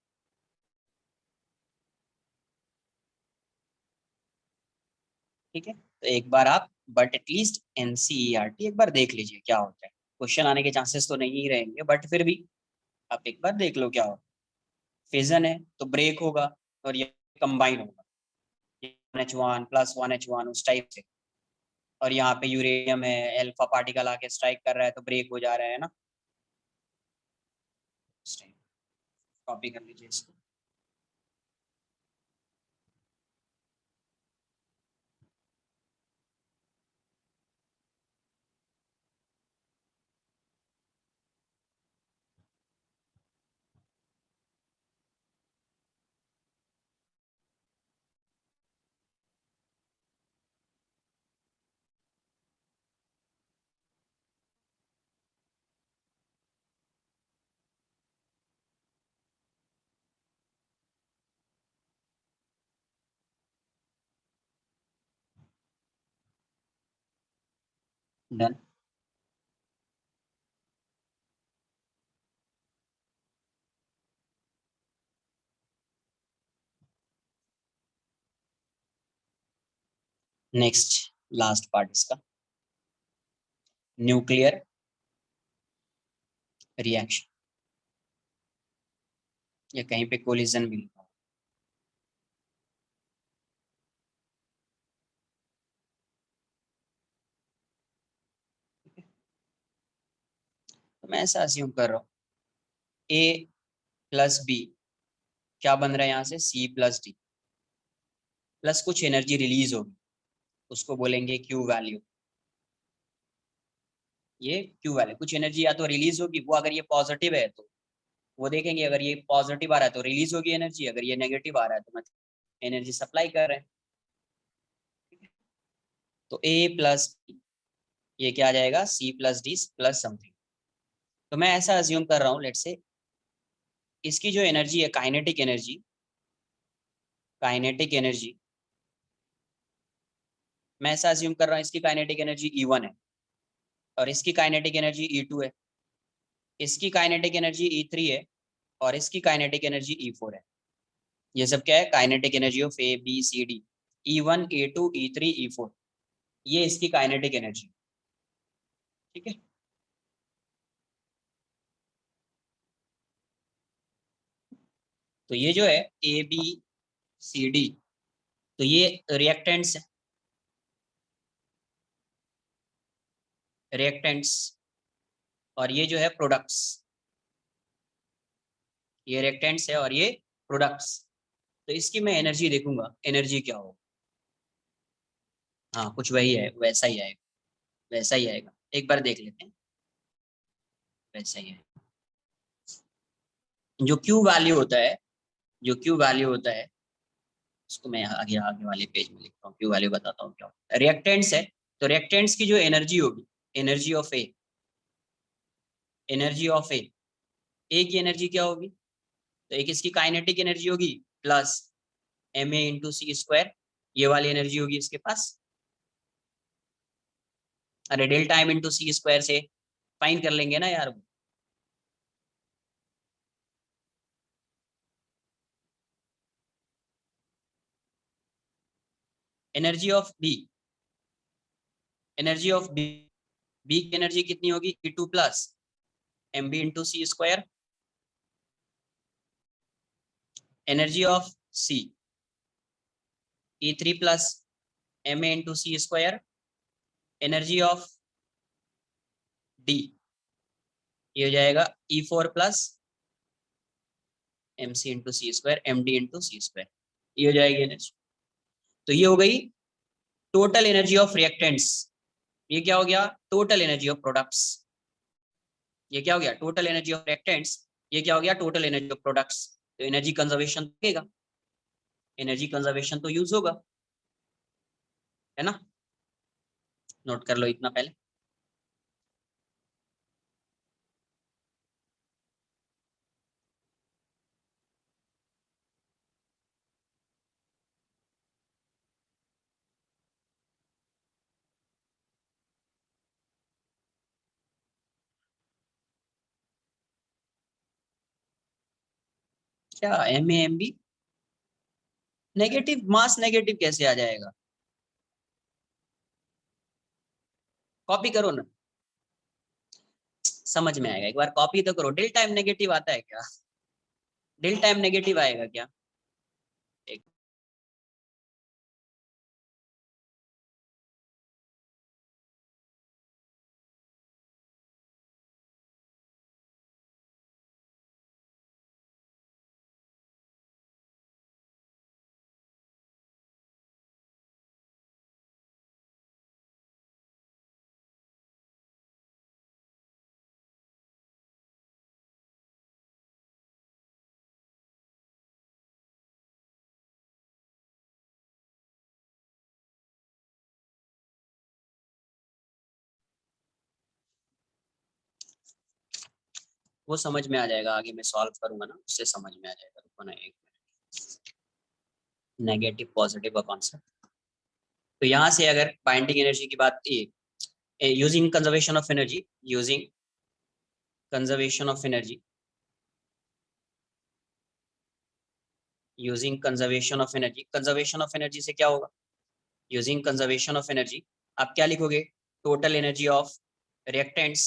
ठीक है, तो एक बार आप बट एटलीस्ट एनसीईआरटी एक बार देख लीजिए क्या होता है। क्वेश्चन आने के चांसेस तो नहीं रहेंगे, बट फिर भी आप एक बार देख लो क्या होता है। फिजन है तो ब्रेक होगा और ये कंबाइन होगा, 1H1 प्लस 1H1 उस टाइप से। और यहाँ पे यूरेनियम है, अल्फा पार्टिकल आके स्ट्राइक कर रहा है तो ब्रेक हो जा रहा है ना। कॉपी कर लीजिए इसको। डन। नेक्स्ट लास्ट पार्ट इसका, न्यूक्लियर रिएक्शन, या कहीं पे कोलिजन भी लिखा हो। तो मैं ऐसा अस्यूम कर रहा हूँ, ए प्लस बी क्या बन रहा है यहाँ से, सी प्लस डी, प्लस कुछ एनर्जी रिलीज होगी, उसको बोलेंगे क्यू वैल्यू। ये क्यू वैल्यू, कुछ एनर्जी या तो रिलीज होगी, वो अगर ये पॉजिटिव है तो वो देखेंगे, अगर ये पॉजिटिव आ रहा है तो रिलीज होगी एनर्जी, अगर ये नेगेटिव आ रहा है तो मतलब एनर्जी सप्लाई कर रहे हैं। तो ए प्लस ये क्या आ जाएगा, C plus D plus something. तो मैं ऐसा अज्यूम कर रहा हूँ, लेट्स से इसकी जो एनर्जी है काइनेटिक एनर्जी, काइनेटिक एनर्जी मैं ऐसा अज्यूम कर रहा हूँ इसकी काइनेटिक एनर्जी E1 है, और इसकी काइनेटिक एनर्जी E2 है, इसकी काइनेटिक एनर्जी E3 है, और इसकी काइनेटिक एनर्जी E4 है। ये सब क्या है, kinetic energy of A B C D, E1 E2 E3 E4, ये इसकी काइनेटिक एनर्जी। ठीक है, तो ये जो है ए बी सी डी, तो ये रिएक्टेंट्स है, रिएक्टेंट्स, और ये जो है प्रोडक्ट्स, ये रिएक्टेंट्स है और ये प्रोडक्ट्स। तो इसकी मैं एनर्जी देखूंगा, एनर्जी क्या हो। हाँ कुछ वही है, वैसा ही आएगा, वैसा ही आएगा, एक बार देख लेते हैं, वैसा ही है। जो क्यू वैल्यू होता है, जो क्यू वैल्यू होता है, उसको मैं आगे आगे वाले पेज में लिखता हूँ, क्यू वैल्यू बताता हूँ क्या होता है। रिएक्टेंट्स है, तो रिएक्टेंट्स की जो एनर्जी होगी, energy of A, energy of A की एनर्जी क्या होगी, तो एक इसकी काइनेटिक एनर्जी होगी plus M A into C square, ये वाली एनर्जी होगी इसके पास। अरे delta M into C square से फाइन कर लेंगे ना यार। Energy of B, energy of B, B की एनर्जी कितनी होगी, E2 plus M B into C square. Energy of C E3 plus M A into C square. Energy of D ये हो जाएगा E4 plus M C into C square, M D into C square, ये हो जाएगी energy. तो ये हो गई टोटल एनर्जी ऑफ रिएक्टेंट्स। ये क्या हो गया, टोटल एनर्जी ऑफ प्रोडक्ट्स। ये क्या हो गया, टोटल एनर्जी ऑफ रिएक्टेंट्स। ये क्या हो गया, टोटल एनर्जी ऑफ प्रोडक्ट्स। तो एनर्जी कंजर्वेशन लगेगा, एनर्जी कंजर्वेशन तो यूज होगा, है ना। नोट कर लो इतना पहले। क्या M A M B negative, mass negative कैसे आ जाएगा, कॉपी करो ना, समझ में आएगा, एक बार कॉपी तो करो। डिल टाइम नेगेटिव आता है क्या, डिल टाइम नेगेटिव आएगा क्या, एक वो समझ में आ जाएगा, आगे मैं सॉल्व करूंगा ना, उससे समझ में आ जाएगा, रुको ना एक मिनट। नेगेटिव पॉजिटिव का कॉन्सेप्ट, तो यहाँ से अगर बाइंडिंग एनर्जी की बात की, using conservation of energy, using conservation of energy, using conservation of energy, conservation of energy से क्या होगा, यूजिंग कंजर्वेशन ऑफ एनर्जी आप क्या लिखोगे, total energy of reactants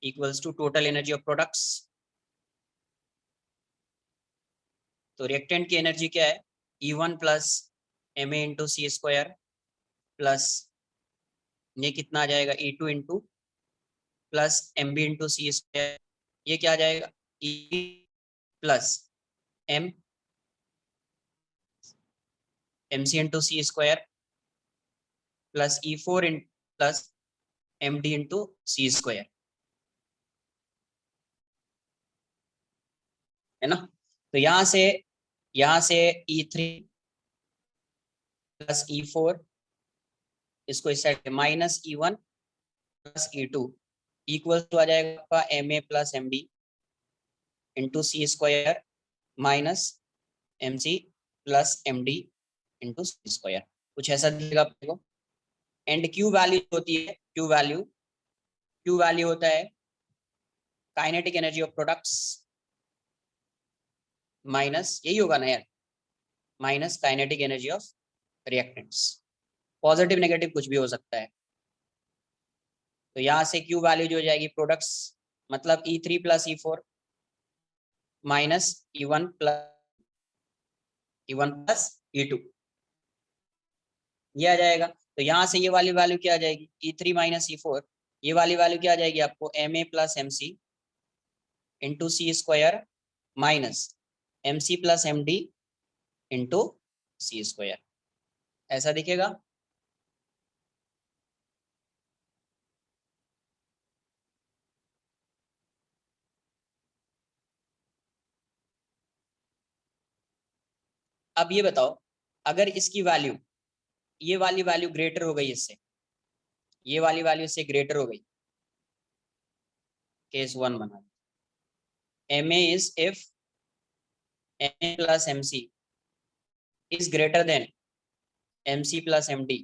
equals to total energy of products. तो रिएक्टेंट की एनर्जी क्या है, E1 plus M A into C square plus ये कितना आ जाएगा, E2 into plus M B into C square, ये क्या आ जाएगा, E plus M M C into C square plus E4 in plus M D into C square, है ना। तो यहाँ से E3 प्लस E4, इसको इस side minus E1 plus E2 equal to आ जाएगा आपका MA plus MD into C square minus MC plus MD into C square, कुछ ऐसा दिखेगा आपको। एंड Q वैल्यू होती है, Q वैल्यू होता है kinetic energy of products minus, यही होगा ना यार, minus kinetic energy of reactants, positive negative कुछ भी हो सकता है। तो यहाँ से Q वैल्यू जो हो जाएगी प्रोडक्ट्स मतलब E3 plus E4 minus E1 plus E2, ये आ जाएगा। तो यहाँ से ये वाली वैल्यू क्या आ जाएगी, E3 माइनस E4, ये वाली वैल्यू क्या आ जाएगी आपको MA plus MC into C square minus MC plus MD into C square, ऐसा दिखेगा। अब ये बताओ, अगर इसकी वैल्यू, ये वाली वैल्यू ग्रेटर हो गई इससे, ये वाली वैल्यू इससे ग्रेटर हो गई, केस 1 बना, MA is if MA plus MC is greater then MC plus MD,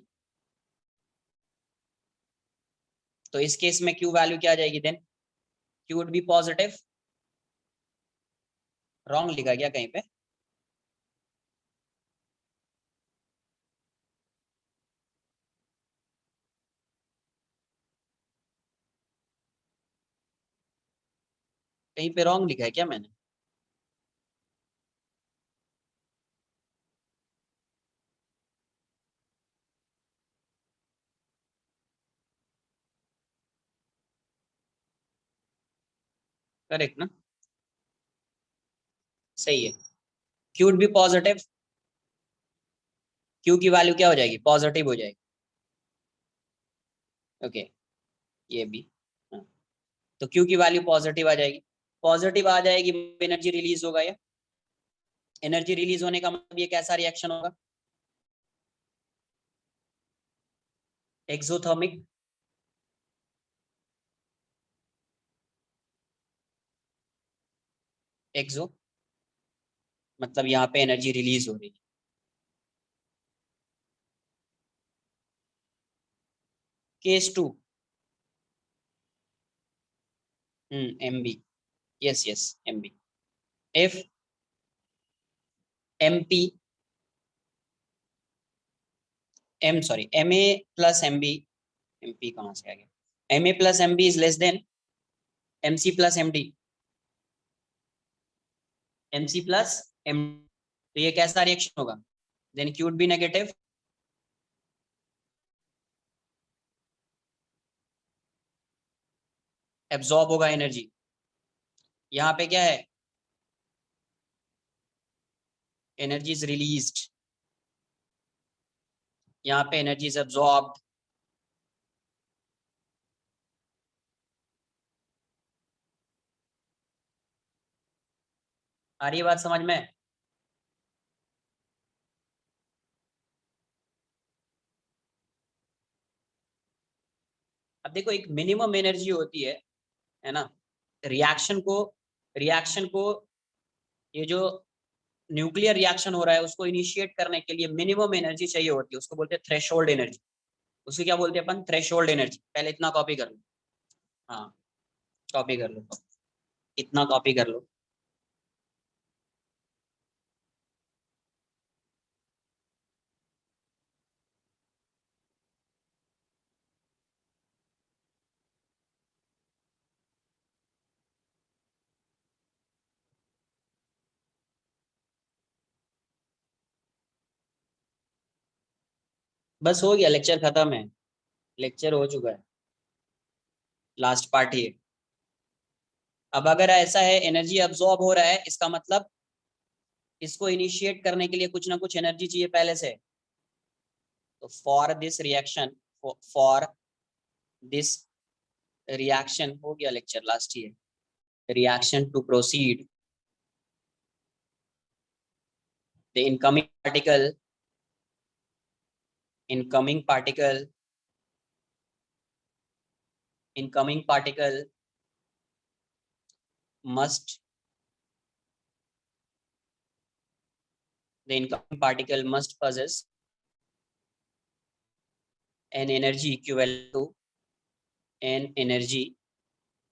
तो इस केस में Q वैल्यू क्या आ जाएगी then, Q would be positive, wrong लिखा गया कहीं पे, कहीं पे रॉन्ग लिखा है क्या मैंने। करेक्ट ना, सही है। Q would be positive, Q की वैल्यू क्या हो जाएगी, पॉजिटिव हो जाएगी, ओके, ये भी, हाँ। तो Q की वैल्यू पॉजिटिव आ जाएगी, पॉजिटिव आ जाएगी, एनर्जी रिलीज होगा, या एनर्जी रिलीज होने का मतलब ये कैसा रिएक्शन होगा, एक्सोथर्मिक, एक्सो मतलब यहाँ पे एनर्जी रिलीज हो रही है। Case 2, MB, yes yes MB, इफ MP M sorry MA plus MB, MP कहाँ से आ गया, MA plus MB is less than MC plus MD, MC plus M, तो ये कैसा रिएक्शन होगा, then Q would be negative, absorb होगा एनर्जी, यहाँ पे क्या है, एनर्जी इज रिलीज्ड, यहाँ पे एनर्जी इज एब्जॉर्ब्ड, आ रही है बात समझ में। अब देखो एक मिनिमम एनर्जी होती है ना, रिएक्शन को रिएक्शन को ये जो न्यूक्लियर रिएक्शन हो रहा है उसको इनिशिएट करने के लिए मिनिमम एनर्जी चाहिए होती है, उसको बोलते हैं थ्रेशोल्ड एनर्जी, उसको क्या बोलते हैं अपन, थ्रेशोल्ड एनर्जी। पहले इतना कॉपी कर लो, हाँ कॉपी कर लो, इतना कॉपी कर लो। बस हो गया, लेक्चर खत्म है, लेक्चर हो चुका है, लास्ट पार्ट ही है। अब अगर ऐसा है एनर्जी अब्सॉर्ब हो रहा है, इसका मतलब इसको इनिशिएट करने के लिए कुछ ना कुछ एनर्जी चाहिए पहले से, तो for this reaction, for this reaction हो गया lecture last year, reaction to proceed the incoming particle incoming particle must the incoming particle must possess an energy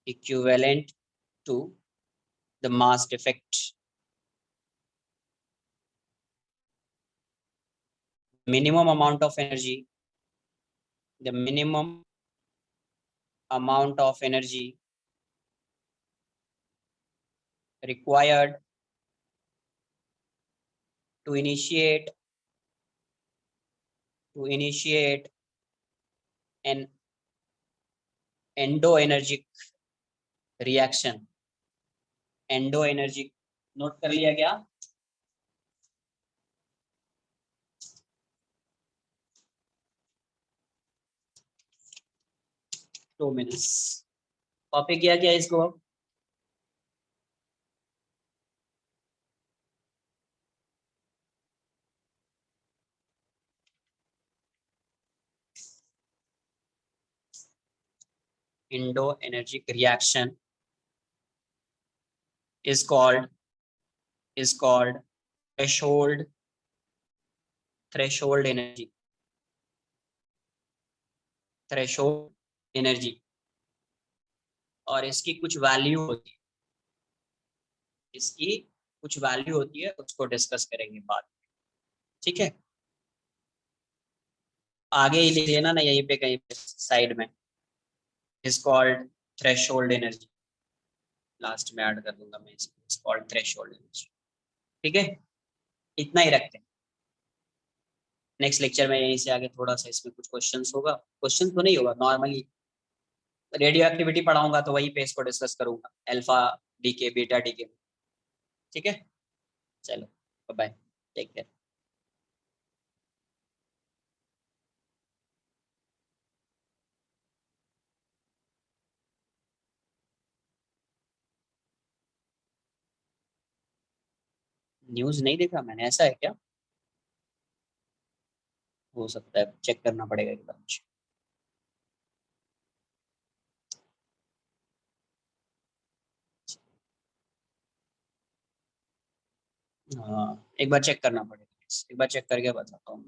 equivalent to the mass effect. Minimum amount of energy, the minimum amount of energy required to initiate an endoenergic reaction. endoenergic note कर लिया क्या? 2 minutes copy किया क्या इसको? endoenergic reaction is called threshold energy. Threshold energy, और इसकी कुछ value होती है, इसकी कुछ वैल्यू होती है, उसको डिस्कस करेंगे बाद में, ठीक है? आगे ही लिख लेना ना, यहीं पे कहीं पे साइड में, is called threshold energy, last में ऐड कर दूंगा मैं इसको, इज कॉल्ड थ्रेशोल्ड एनर्जी, ठीक है? इतना ही रखते हैं। नेक्स्ट लेक्चर में यहीं से आगे थोड़ा सा इसमें कुछ क्वेश्चंस होगा, क्वेश्चन तो नहीं होगा, नॉर्मली रेडियो एक्टिविटी पढ़ाऊंगा तो वहीं पे इसको डिस्कस करूंगा, अल्फा डीके बीटा डीके, ठीक है? चलो बाय, टेक केयर। न्यूज नहीं देखा मैंने, ऐसा है क्या? हो सकता है, चेक करना पड़ेगा एक बार मुझे। हाँ एक बार चेक करना पड़ेगा, एक बार चेक करके बताता हूँ।